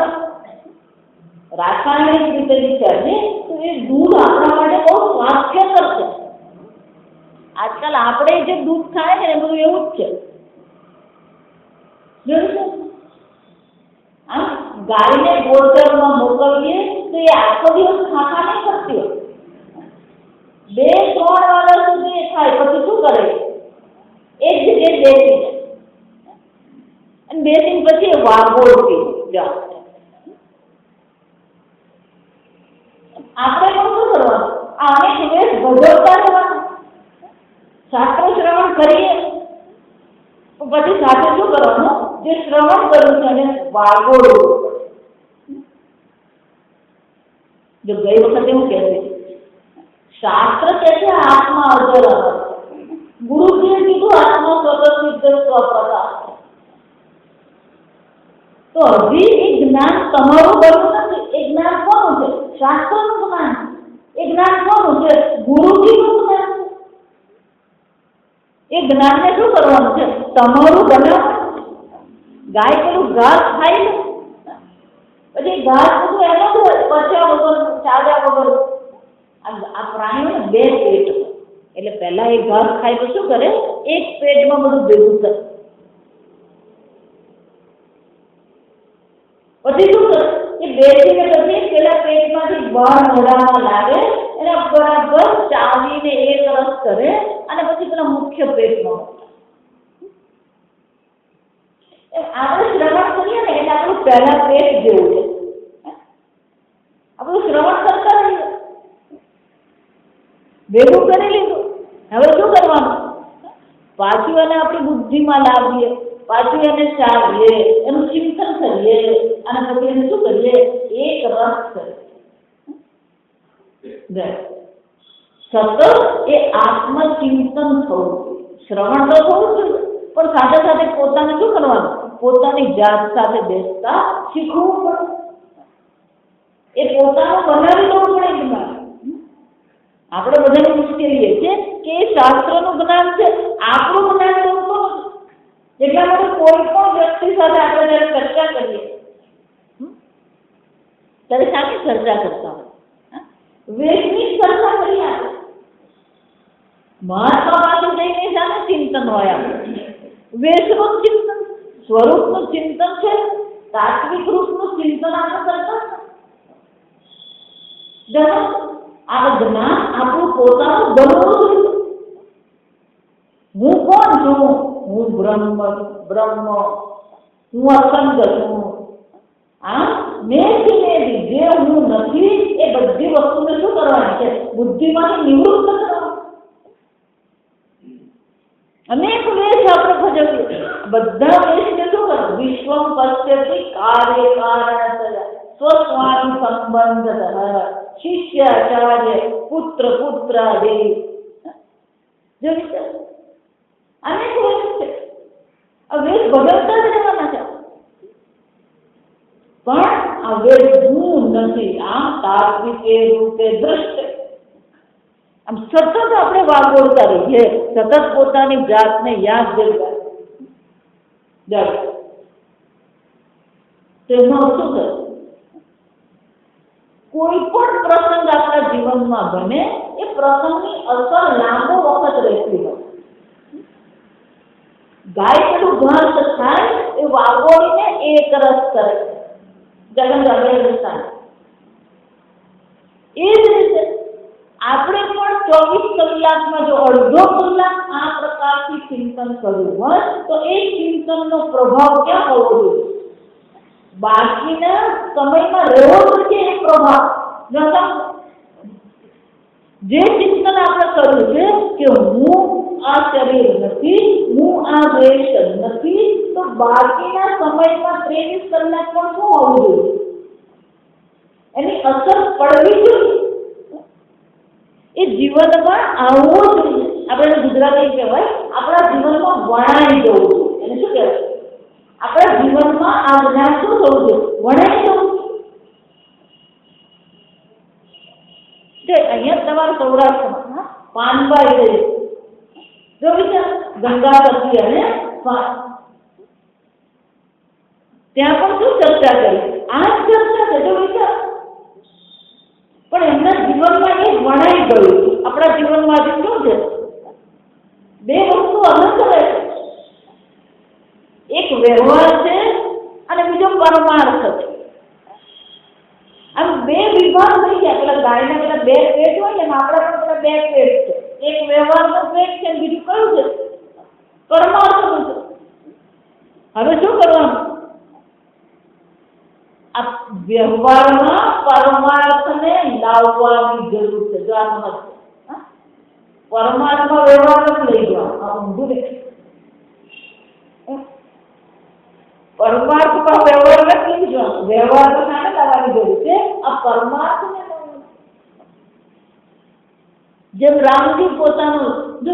A: રાસાયણિક રીતે વિચારીએ તો એ દૂધ આપણા માટે બહુ સ્વાસ્થ્યકર છે. આજકાલ આપણે જે દૂધ ખાય છે ને બધું એવું જ છે. આમ ગાયને ગોચરમાં મોકલીએ તો એ આખો દિવસ ખાખા નહીં કરતી હોય. 2-3 વાગ્યા સુધી એ ખાય, પછી શું કરે? એક જગ્યાએ બેસી જાય અને બેસીને પછી એ વાગોળતી જાય. આપણે પણ શું કરવાનું? આ અનેક દિવસ ભજવતા રહેવાનું. શાસ્ત્ર શ્રવણ કરીએ પછી સાથે શું કરવાનું? જે શ્રવણ કર્યું છે એને વાગોળવું. જો ગઈ વખતે હું કહેતી, શાસ્ત્ર કહે છે આત્મા અજર અમર. ગુરુજીએ કીધું આત્મા સ્વતઃ સિદ્ધ સ્વપ્રકાશ. તો હજી એ જ્ઞાન તમારું બનવું નથી. એ જ્ઞાન કોનું છે? શાસ્ત્રનું જ્ઞાન. એ જ્ઞાન કોનું છે? ગુરુજીનું જ્ઞાન. એ જ્ઞાનને શું કરવાનું છે? તમારું બનાવવાનું. ગાય પેલું ઘાસ ખાય ને, પછી ઘાસ બધું એનો જ હોય, પચ્યા વગર, ચાલ્યા વગર. આ પ્રાણીઓને બે પેટ હોય, એટલે પહેલા એ ઘાસ ખાય તો શું કરે? એક પેટમાં બધું ભેગું કરે. પછી શું કરે? એ બેસીને પછી પેલા પેટમાંથી બહાર મોઢામાં લાગે, એને બરાબર ચાવીને એક રસ કરે અને પછી પેલા મુખ્ય પેટમાં. આપણે શ્રવણ કરીએ ને એટલે આપણું પહેલા પેટ જેવું છે. આપણું શ્રવણ કરતા રહીએ, ભેગું કરી લીધું. હવે શું કરવાનું? પાછું એને આપણી બુદ્ધિમાં લાવીએ, પાછું એને ચાવીએ, એનું ચિંતન કરીએ અને પછી એને શું કરીએ? એક રસ કરીએ. સતત એ આત્મચિંતન થવું જોઈએ. શ્રવણ તો થવું જોઈએ, પણ સાથે સાથે પોતાને શું કરવાનું? પોતાની જાત સાથે બેસતા શીખવું પડે. એ પોતાનું બનાવી લેવું પડે જ્ઞાન. આપણે બધાની મુશ્કેલી એ છે કે એ શાસ્ત્રનું જ્ઞાન છે, આપણું જ્ઞાન લેવું તો નથી. એટલા માટે કોઈ પણ વ્યક્તિ સાથે આપણે જયારે ચર્ચા કરીએ ત્યારે શાની ચર્ચા કરતા હોય? વેદની ચર્ચા કરીએ આપણે. મહાત્મા પાસે જઈને શાનું ચિંતન હોય? આપણે વેદનું ચિંતન, સ્વરૂપનું ચિંતન છે, તાત્વિક રૂપનું ચિંતન આપણે કરતા. આ જ્ઞાન આપણું પોતાનું બનવું જોઈએ. હું કોણ છું? હું બ્રહ્મ હું અસંગ છું. મેં જે હું નથી એ બધી વસ્તુને શું કરવાની છે? બુદ્ધિમાંથી નિવૃત્ત કરવાની. અનેક વેશ આપણે ભજવીએ. બધા વેશને શું કરવું? વિશ્વમ પશ્યતિ કાર્ય કારણતયા સ્વસ્વામી સંબંધતઃ શિષ્યાચાર્ય પુત્ર પુત્રાદિ. જો વિચાર, અનેક વેશ છે. આ વેશ ભજવતા જ રહેવાના છે. પણ આ વેશ હું નથી, આમ તાત્વિકે રૂપે દ્રષ્ટ. આમ સતત આપણે વાગોળતા રહીએ, સતત પોતાની જાતને યાદ દેવા. તેમાં શું કરે? કોઈ પણ પ્રસંગ આપણા જીવનમાં બને, એ પ્રસંગની અસર લાંબો વખત રહેતી હોય. ગાય પેલું ઘાસ ખાય એ વાગોળીને એક રસ કરે, જગન જગન. એ જ રીતે આપણે પણ 24 કલાકમાં જો અડધો કલાક આ પ્રકારથી ચિંતન કરવું હોય તો એ ચિંતનનો પ્રભાવ ક્યાં હોવો જોઈએ? બાકીના સમયમાં રહેવો જોઈએ એ પ્રભાવ. જે ચિંતન આપણે કર્યું છે કે હું આ શરીર નથી, હું આ દેશ નથી, તો બાકીના સમયમાં 23 કલાક પણ શું હોવું જોઈએ? એની અસર પડવી જોઈએ. એ જીવનમાં આવવું જોઈએ. આપણે ગુજરાતી કહેવાય, આપણા જીવનમાં વણાઈ જવું જોઈએ. એને શું કહેવાય? આપણા જીવનમાં આ જ્ઞાન શું થવું જોઈએ? વણાઈ જવું જોઈએ. અહીંયા તમારા સૌરાષ્ટ્રમાં પાનબાઈ છે. જો વિચાર, ગંગાવતી અને ત્યાં પણ શું ચર્ચા કરી? આ જ ચર્ચા છે. જો વિચાર, પણ એમના જીવનમાં એ વણાઈ ગયું. આપણા જીવનમાં શું છે? બે વસ્તુ અલગ રહે છે. એક વ્યવહાર છે અને બીજો પરમાર્થ છે. આમ બે વિભાગ થઈ ગયા. પેલા ગાયના પેલા બે પેટ હોય ને, આપણા પણ પેલા બે પેટ છે. એક વ્યવહારનું પેટ છે, બીજું કયું છે? પરમાર્થનું છે. હવે શું કરવાનું? આ વ્યવહારમાં પરમાર્થને લાવવાની જરૂર છે. જો આ સમજ, પરમાર્થમાં વ્યવહાર નથી લઈ જવાનું. આ ઊંધું દેખાય. પરમાર્થમાં વ્યવહાર નથી લઈ જવાનું. વ્યવહાર તો શાને લાવવાની જરૂર છે? આ પરમાર્થને. જેમ રામજી પોતાનું જો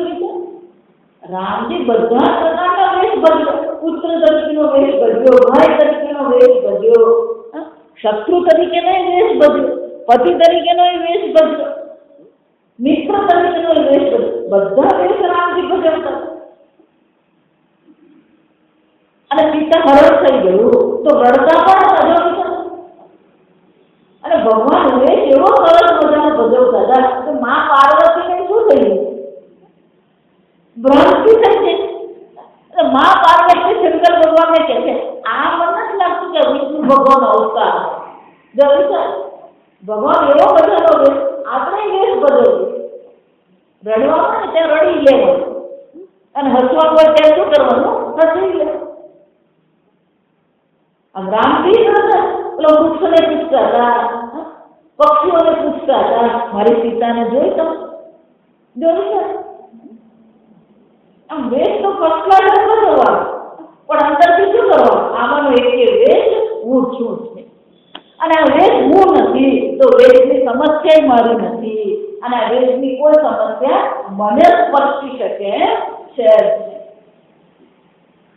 A: રામજી બધા પ્રકારના વેશ ભજ્યો. પુત્ર તરીકેનો વેશ ભજ્યો, ભાઈ તરીકેનો વેશ ભજ્યો, શત્રુ તરીકેનો વેશ ભજ્યો, પતિ તરીકેનો વેશ ભજ્યો, મિત્ર તરીકેનો વેશ ભજ્યો. બધા વેશ રામજી ભજવતા. અને સીતા હરણ થઈ ગયું તો રડતા પણ ભજવતા. અને ભગવાન વેશ એવો સરસ મજાનો ભજવતા હતા કે મા પાર્વતીને શું થયું? ભ્રાંતિ થઈ ગઈ. મા પાર્વતી શંકર ભગવાનને કહે છે, આ મને નથી લાગતું કે વિષ્ણુ ભગવાન અવતાર. ભગવાન એવો બધાનો વેશ, આપણે વેશ ભજવીએ. રડવામાં ને ત્યાં રડી લેવાનું, અને હસવા હોય ત્યાં શું કરવાનું? હસી લેવાનું. રામજી પેલો વૃક્ષને પૂછતા હતા, પક્ષીઓને પૂછતા હતા, મારી સીતાને જોઈ તમે? જોઈ છે? આમ વેશ તો ફસલા ભજવવાનું, પણ અંદરથી શું કરવાનું? આમાંનો એક વેશ હું છું છે. અને આ વેશ હું નથી તો વેશની સમસ્યા મારી નથી. અને આ વેશની કોઈ સમસ્યા મને સ્પર્શી શકે છે.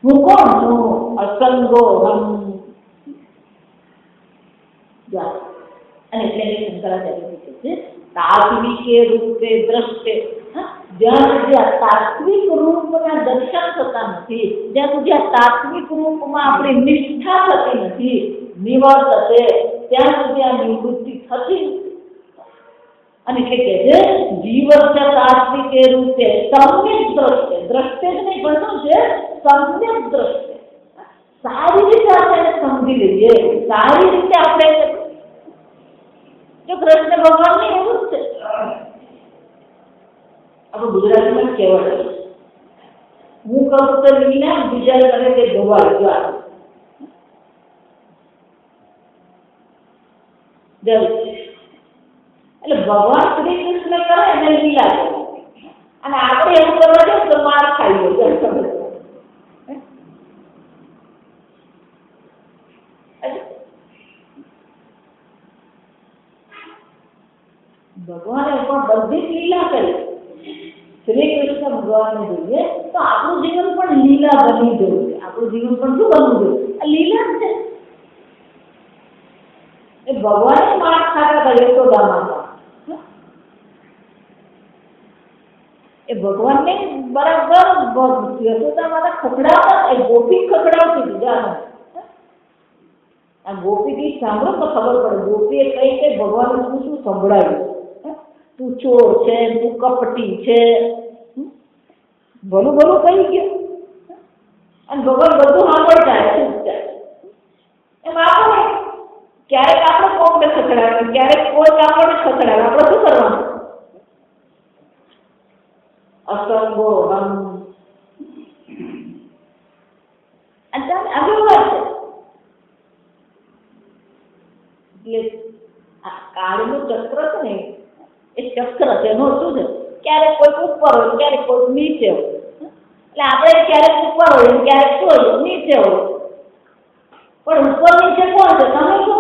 A: હું કોણ છું? અસંગો હમ. અને એટલે શંકરાચાર્ય કહે છે, તાત્વિકે રૂપે દ્રષ્ટે. જ્યાં સુધી આ તાત્વિક રૂપના દર્શન થતા નથી, જ્યાં સુધી આ તાત્વિક રૂપમાં આપણી નિષ્ઠા થતી નથી, નિવર્તતે, ત્યાં સુધી આ નિવૃત્તિ થતી. અને એટલે કહે છે, જીવસ્ય તાત્વિકે રૂપે સમ્યક દ્રષ્ટે. દ્રષ્ટે જ નહીં પણ શું છે? સમ્યક દ્રષ્ટે. સારી રીતે આપણે સમજી લઈએ, સારી રીતે આપણે. જો કૃષ્ણ ભગવાનને એવું જ છે. આપણે ગુજરાતીમાં કહેવાય, હું કહું તો લીલા, બીજા કરે તે ગવાય. એટલે ભગવાન શ્રી કૃષ્ણ કરે એને લીલા કરે, અને આપણે એવું કરવા જાય તો માર ખાઈ જાય. ભગવાને પણ બધી લીલા કરી. શ્રી કૃષ્ણ ભગવાનને જોઈએ તો આપણું જીવન પણ લીલા બની જવું છે. આપણું જીવન પણ શું બનવું જોઈએ? આ લીલા છે. એ ભગવાને માર ખાતા હતા યશોદા માતા. એ ભગવાનને બરાબર યશોદા માતા ખખડાવતા, એ ગોપી ખખડાવતી હતી. આ ગોપીથી સાંભળો તો ખબર પડે. ગોપીએ કઈ કઈ ભગવાનને શું શું સંભળાવ્યું. તું ચોર છે, તું કપટી છે, ભલું ભલું કહી ગયું. અને ભગવાન બધું સાંભળતા એમ. આપણે ક્યારેક આપણે કોઈને ખખડાવે, ક્યારેક કોઈ આપણને ખખડાવે. આપણે શું કરવાનું? અસંગો હમ. આગળ વાત છે. એટલે આ કાળનું ચક્ર છે ને, એ ચક્ર છે. એનો શું છે? ક્યારેક કોઈ ઉપર હોય, ક્યારેક કોઈ નીચે હોય. એટલે આપણે ક્યારેક ઉપર હોય, ક્યારેક કોઈ નીચે હોય. પણ ઉપર નીચે કોણ છે? તમે છો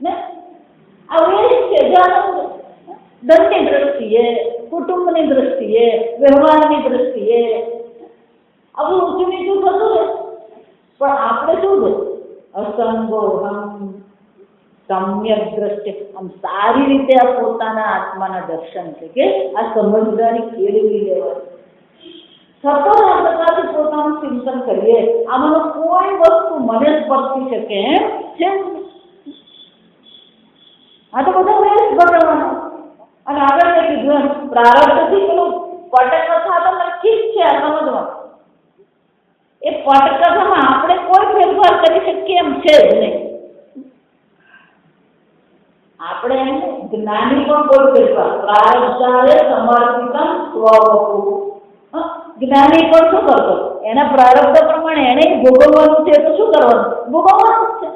A: ને. આ વેશ છે. ધનની દ્રષ્ટિએ, કુટુંબની દ્રષ્ટિએ, વ્યવહારની દ્રષ્ટિએ આવું ઊંચું નીચું થતું રહે. પણ આપણે શું છે? અસંગો હમ. સમ્યક દ્રષ્ટિ. આમ સારી રીતે આ પોતાના આત્માના દર્શન છે કે આ સમજદારી કેળવી લેવાની. સતત આ પ્રકારથી પોતાનું ચિંતન કરીએ. આમાંનો કોઈ વસ્તુ મને સ્પર્શી શકે એમ છે. આ તો બધા વેશ ભજવવાના. અને આગળ મેં કીધું પ્રારબ્ધથી પેલું પટકથા તો નક્કી જ છે. આ સમજવાનું, એ પટકથામાં આપણે કોઈ ફેરફાર કરી શકીએ એમ છે જ નહીં. આપણે જ્ઞાની પણ કોઈ ફેરફાર પ્રારબ્ધારે સમર્પિતમ સ્વવપુ. જ્ઞાની પણ શું કરતો? એના પ્રારબ્ધ પ્રમાણે એને ભોગવવાનું છે તો શું કરવાનું? ભોગવવાનું જ છે.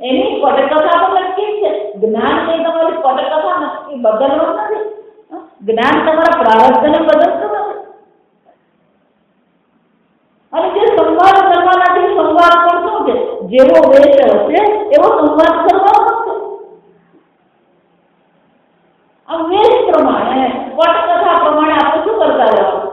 A: એની પટકથા તો નક્કી છે. જ્ઞાન નહીં તમારી પટકથા નક્કી બદલવાનું નથી. જ્ઞાન તમારા પ્રારબ્ધને બદલતું નથી. અને જે સંવાદ કરવાના છે, સંવાદ પણ શું છે? જેવો વેશ હશે એવો સંવાદ કરવાનો છે. આ વેશ પ્રમાણે, પટકથા પ્રમાણે આપણે શું કરતા રહેવાનું?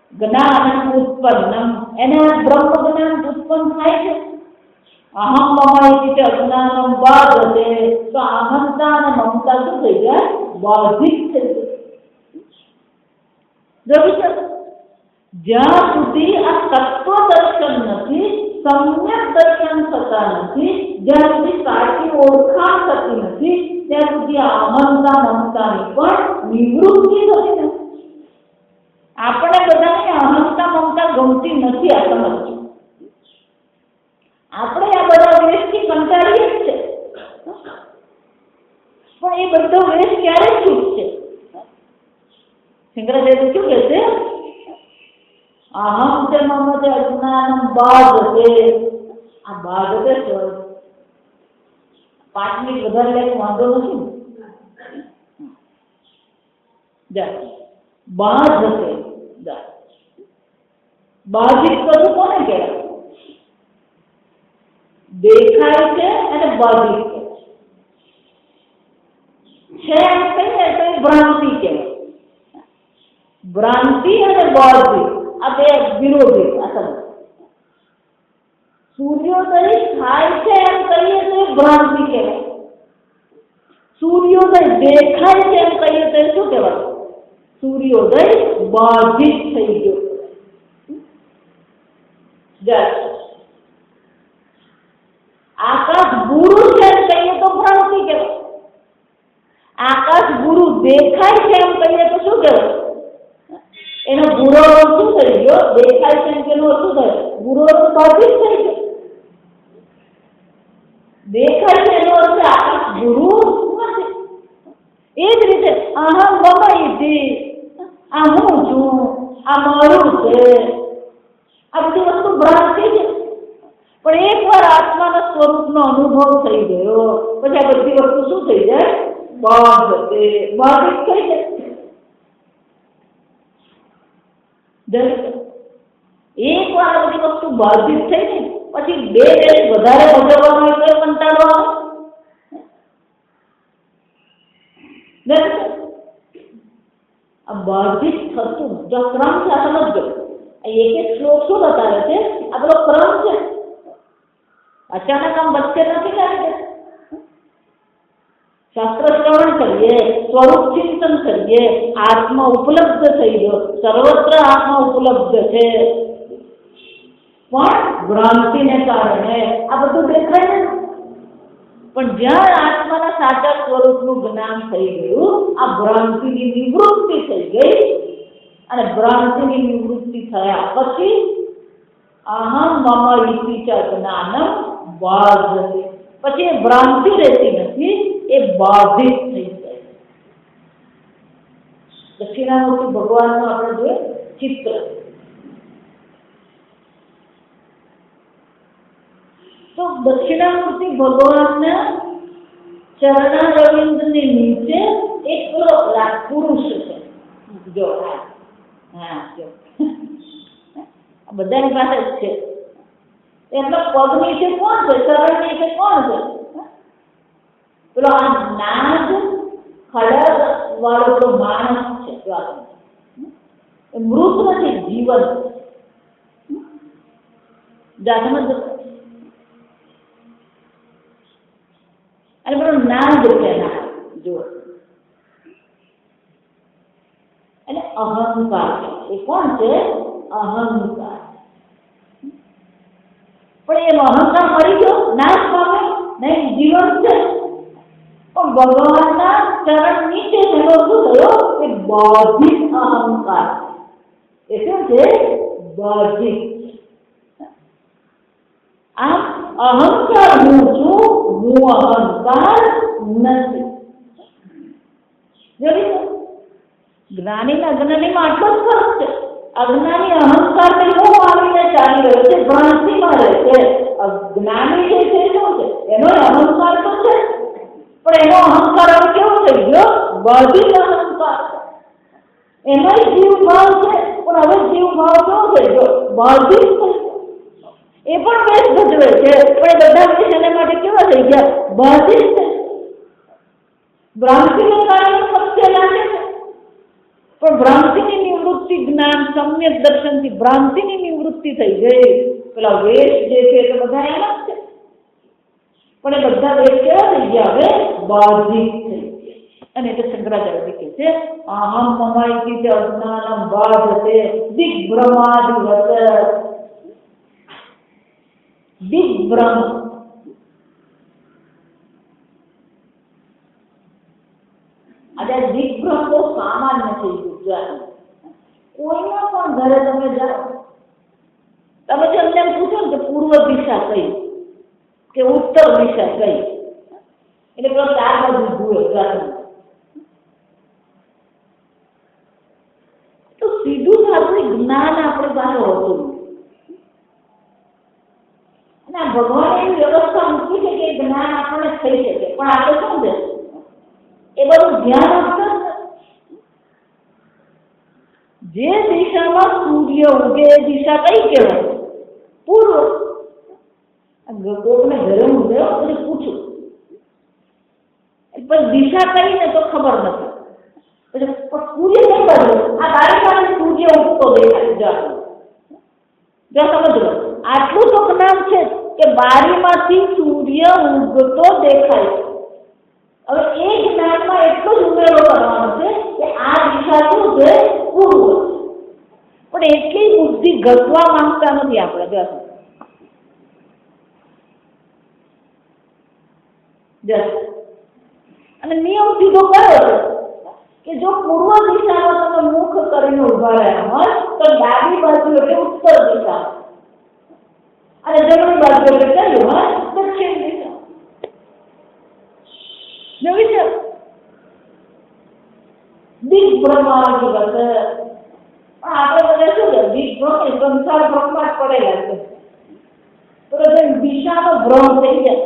A: જ્ઞાન ઉત્પન્નમ, એના બ્રહ્મ જ્ઞાન ઉત્પન્ન થાય છે. અહમ મમૈતિ અજ્ઞાનમ બાધતે, તો અહંતા અને મમતા શું થઈ જાય? બાધિત થઈ જાય. જ્યાં સુધી આ તત્વ દર્શન નથી, સમ્યક દર્શન થતા નથી, જ્યાં સુધી સાચી ઓળખાણ થતી નથી, ત્યાં સુધી આ અહંતા મમતાની પણ નિવૃત્તિ થતી નથી. આપણે બધાને અહંતા મમતા ગમતી નથી. આ સમજ, આપણે આ બધા વેશથી કંટાળીએ જ છે, પણ એ બધો વેશ ક્યારે છૂટશે? શંકરાચાર્ય શું કહે છે? અહમ તે મમ તે અજ્ઞાનમ બાધતે. આ બાધતે સ્વરૂપ 5 મિનિટ વધારે લે વાંધો નથી. બાધતે, બાધિત કરવું કોને કહેવાય? દેખાય છે અને બાધિત છે એમ કહીએ તો એ ભ્રાંતિ કહેવાય. ભ્રાંતિ અને બાધિત આ બે વિરોધી. અસલ સૂર્યોદય થાય છે એમ કહીએ તો એ ભ્રાંતિ કહેવાય. સૂર્યોદય દેખાય છે એમ કહીએ તો એ શું કહેવાય? સૂર્યોદય બાધિત થઈ ગયો. આકાશ ગુરુ છે એમ કહીએ તો ભ્રાંતિ કહેવાય. આકાશ ગુરુ દેખાય છે એમ કહીએ તો શું કહેવાય? એનો ગુરો શું થઈ ગયો? દેખાય છે એમ કેનો શું થાય? ગુરો બાધિત થઈ ગયો. દેખાય છે એનો અર્થ આકાશ ગુરુ નથી. એ જ રીતે અહમ મમૈતિ, આ હું છું, આ મારું છે, આ બધી વસ્તુ ભ્રાંતિ છે. પણ એકવાર આત્માના સ્વરૂપનો અનુભવ થઈ ગયો પછી આ બધી વસ્તુ શું થઈ જાય? બાધિત થઈ જાય. એકવાર આ બધી વસ્તુ બાધિત થઈ ને પછી 2 દિવસ વધારે ભજવવાનો એટલે કંટાળો આવે. આ બાધિત થતું જો ક્રમ છે. આ સમજો, એક શ્લોક શું બતાવે છે? આ બધો ક્રમ છે. અચાનક આમ વચ્ચે નથી લાગે. શાસ્ત્ર શ્રવણ કરીએ, સ્વરૂપ ચિંતન કરીએ, આત્મા ઉપલબ્ધ થઈ ગયો, સર્વત્ર આત્મા ઉપલબ્ધ છે, પણ ભ્રાંતિને કારણે આ બધું દેખાય ને. પણ જ્યાં આત્માના સાચા સ્વરૂપનું જ્ઞાન થઈ ગયું, આ ભ્રાંતિની નિવૃત્તિ થઈ ગઈ. અને ભ્રાંતિની નિવૃત્તિ થયા પછી અહમ મમ ઇતિ ચ જ્ઞાનમ બાધતે, પછી એ ભ્રાંતિ રહેતી નથી, એ બાધિત થઈ જાય. દક્ષિણામૂર્તિ ભગવાનનું આપણે જોઈએ ચિત્ર, તો દક્ષિણામૂર્તિ ભગવાનના ચરણારવિંદની નીચે એક પુરુષ છે. જો હા, જો બધાની પાસે જ છે. એમના પગ નીચે કોણ છે? ચરણ નીચે કોણ છે? પેલો આ નાગ ખડગ વાળો તો માણસ છે. એ મૃત નથી, જીવન. જાતમાં અને પેલો નાગ છે. જો એટલે અહંકાર છે. એ કોણ છે? અહંકાર. પણ એનો અહંકાર મરી ગયો, નાશ પામે નહીં, જીવન છે. પણ ભગવાનના ચરણ નીચે એનો શું થયો? એ બાધિત અહંકાર. એ શું છે? બાધિત. આમ અહંકાર હું છું, હું અહંકાર નથી. જ્ઞાનીના અજ્ઞાનીમાં આટલો જ ફરક છે. અજ્ઞાની અહંકાર ને હું આવીને ચાલી રહ્યો છે, ભ્રાંતિમાં રહે છે. જ્ઞાની જે છે શું છે? એનો અહંકાર તો છે, પણ એનો અહંકાર હવે કેવો થઈ ગયો? બાધિત અહંકાર. એનો જીવ ભાવ છે, પણ હવે જીવ ભાવ કેવો થઈ ગયો? બાધિત થઈ ગયો. એ પણ વેશ ભજવે છે, પણ બધા વેશ એના માટે કેવા થઈ ગયા? બાધિત છે. ભ્રાંતિને કારણે સત્ય લાગે છે. પણ ભ્રાંતિની નિવૃત્તિ જ્ઞાન સમ્યક દર્શનથી ભ્રાંતિની નિવૃત્તિ થઈ ગઈ. પેલા વેશ જે છે એ તો બધા એમ જ છે, પણ એ બધા વેશ કેવા થઈ ગયા? હવે બાધિત થઈ ગયા. અને એટલે શંકરાચાર્ય કહે છે અહમ મમાઈતિ અજ્ઞાનમ બાધતે દિગ્ભ્રમાદિવત. દિગ્ભ્રમ અત્યારે દિગ્ભ્રમ બહુ સામાન્ય થઈ ગયું. કોઈના પણ ઘરે તમે જાઓ, તમે જો એમને પૂછો ને કે પૂર્વ દિશા કઈ કે ઉત્તર દિશા કઈ, એટલે પેલો 4 બાજુ જુએ જાતે. તો સીધું સાધું જ્ઞાન આપણી પાસે હોતું. અને ભગવાન એવી વ્યવસ્થા મૂકી છે કે જ્ઞાન આપણને થઈ શકે, પણ આપણે શું છે એ બધું ધ્યાન આપતા. જે દિશામાં સૂર્ય ઉગે એ દિશા કઈ કહેવાય? પૂર્વ. કોકને ઘરે હું ગયો પછી પૂછું પણ દિશા કઈ ને તો ખબર નથી. પછી સૂર્ય કઈ બાજુ? આ તારી પાસે સૂર્ય ઉગતો દેખાય. જો સમજો, આટલું તો જ્ઞાન છે કે બારીમાંથી સૂર્ય ઉગતો દેખાય. હવે એ જ્ઞાનમાં એટલો જ ઉમેરો કરવાનો છે કે આ દિશા શું છે? પૂર્વ. પણ એટલી બુદ્ધિ ઘટવા માંગતા નથી આપણે. અને નિયમ સીધો કયો છે કે જો પૂર્વ દિશામાં તમે મુખ કરીને ઉભા રહ્યા હોય તો ડાબી બાજુ એટલે ઉત્તર દિશા, અને જમણી બાજુ એટલે કયું હોય? દક્ષિણ દિશા. જોઈ છે દિગ્ભ્રમાદિવત. પણ આપણે બધા શું છે? દિગ્ભ્રમ એ સંસાર ભ્રમમાં જ પડેલા છે. તો દિશાનો ભ્રમ થઈ જાય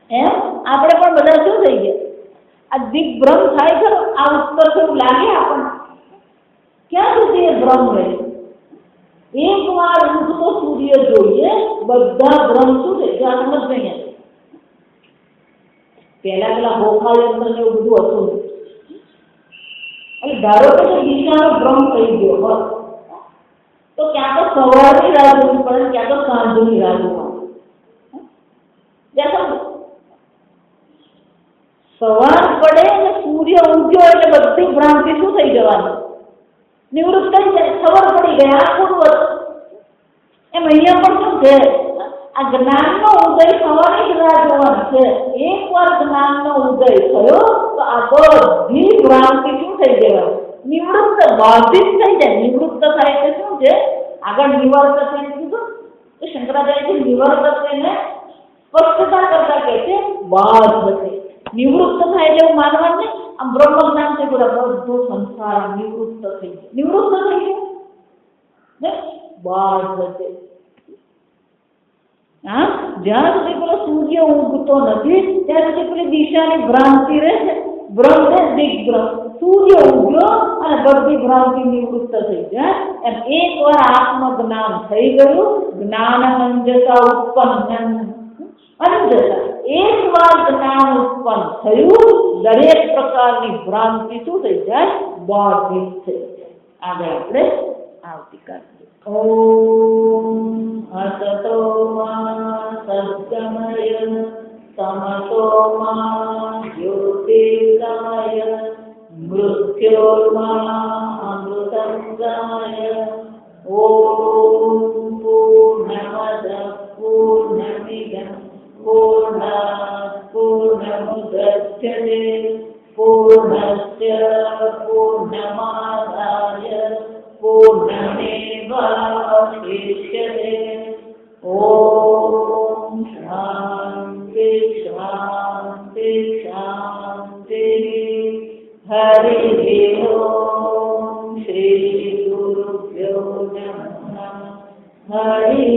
A: એમ આપણે પણ બધા શું થઈ ગયા? આ દિગ્ભ્રમ થાય છે. આ ઉત્તર જેવું લાગે આપણને. ક્યાં સુધી એ ભ્રમ રહે? એક વાર ઉગતો સૂર્ય જોઈએ બધા ભ્રમ શું થઈ ગયા? સમજ નહીં. પેલા હોખા યંત્ર ને એવું બધું હતું. એટલે ધારો કે દિશાનો ભ્રમ થઈ ગયો હોય તો ક્યાં તો સવારની રાહ જોવી પડે, ક્યાં તો સાંજની રાહ જોવાની. સવાર પડે અને સૂર્ય ઉગ્યો એટલે બધી ભ્રાંતિ શું થઈ જવાની? નિવૃત્ત થઈ જાય. ખબર પડી ગઈ આ પૂર્વ. એમ અહીંયા પણ શું છે? આ જ્ઞાનનો ઉદય થવાની જ રાહ જોવાની છે. એકવાર જ્ઞાનનો ઉદય થયો તો આ બધી ભ્રાંતિ શું થઈ જવાની? નિવૃત્ત, બાધિત થઈ જાય. નિવૃત્ત થાય એટલે શું છે? આગળ નિવર્ત થઈ કીધું તો શંકરાચાર્ય નિવર્ત થઈને સ્પષ્ટતા કરતા કહે છે બાધ. નિવૃત્ત થાય એટલે એવું માનવાનું નહીં. આમ બ્રહ્મ જ્ઞાન છે બધો સંસાર નિવૃત્ત થઈ ગયો. નિવૃત્ત થઈ ગયો ને બાધ છે. હા, જ્યાં સુધી પેલો સૂર્ય ઉગતો નથી ત્યાં સુધી પેલી દિશાની ભ્રાંતિ રહે છે. ભ્રમ છે દિગ્ભ્રમ. સૂર્ય ઉગ્યો અને બધી ભ્રાંતિ નિવૃત્ત થઈ જાય. એમ એકવાર આત્મજ્ઞાન થઈ ગયું, જ્ઞાન મંજસા ઉત્પન્ન. અંજસા એકવાર જ્ઞાન ઉત્પન્ન થયું, દરેક પ્રકારની ભ્રાંતિ શું થઈ જાય? બાધિત થઈ જાય. આગળ આપણે આવતીકાલ. ઓમ અસતો મા સદ્ગમય તમસો મા જ્યોતિર્ગમય મૃત્યોર્મા અમૃતંગમય. ઓમ પૂર્ણમદ પૂર્ણમિદં પૂર્ણાત પૂર્ણમુદચ્યતે પૂર્ણસ્ય પૂર્ણમાદાય પૂર્ણમેવાવશિષ્યતે. ઓમ શાંતિ શાંતિ શાંતિ. હરિ ઓમ શ્રી ગુરુભ્યો નમઃ. હરિ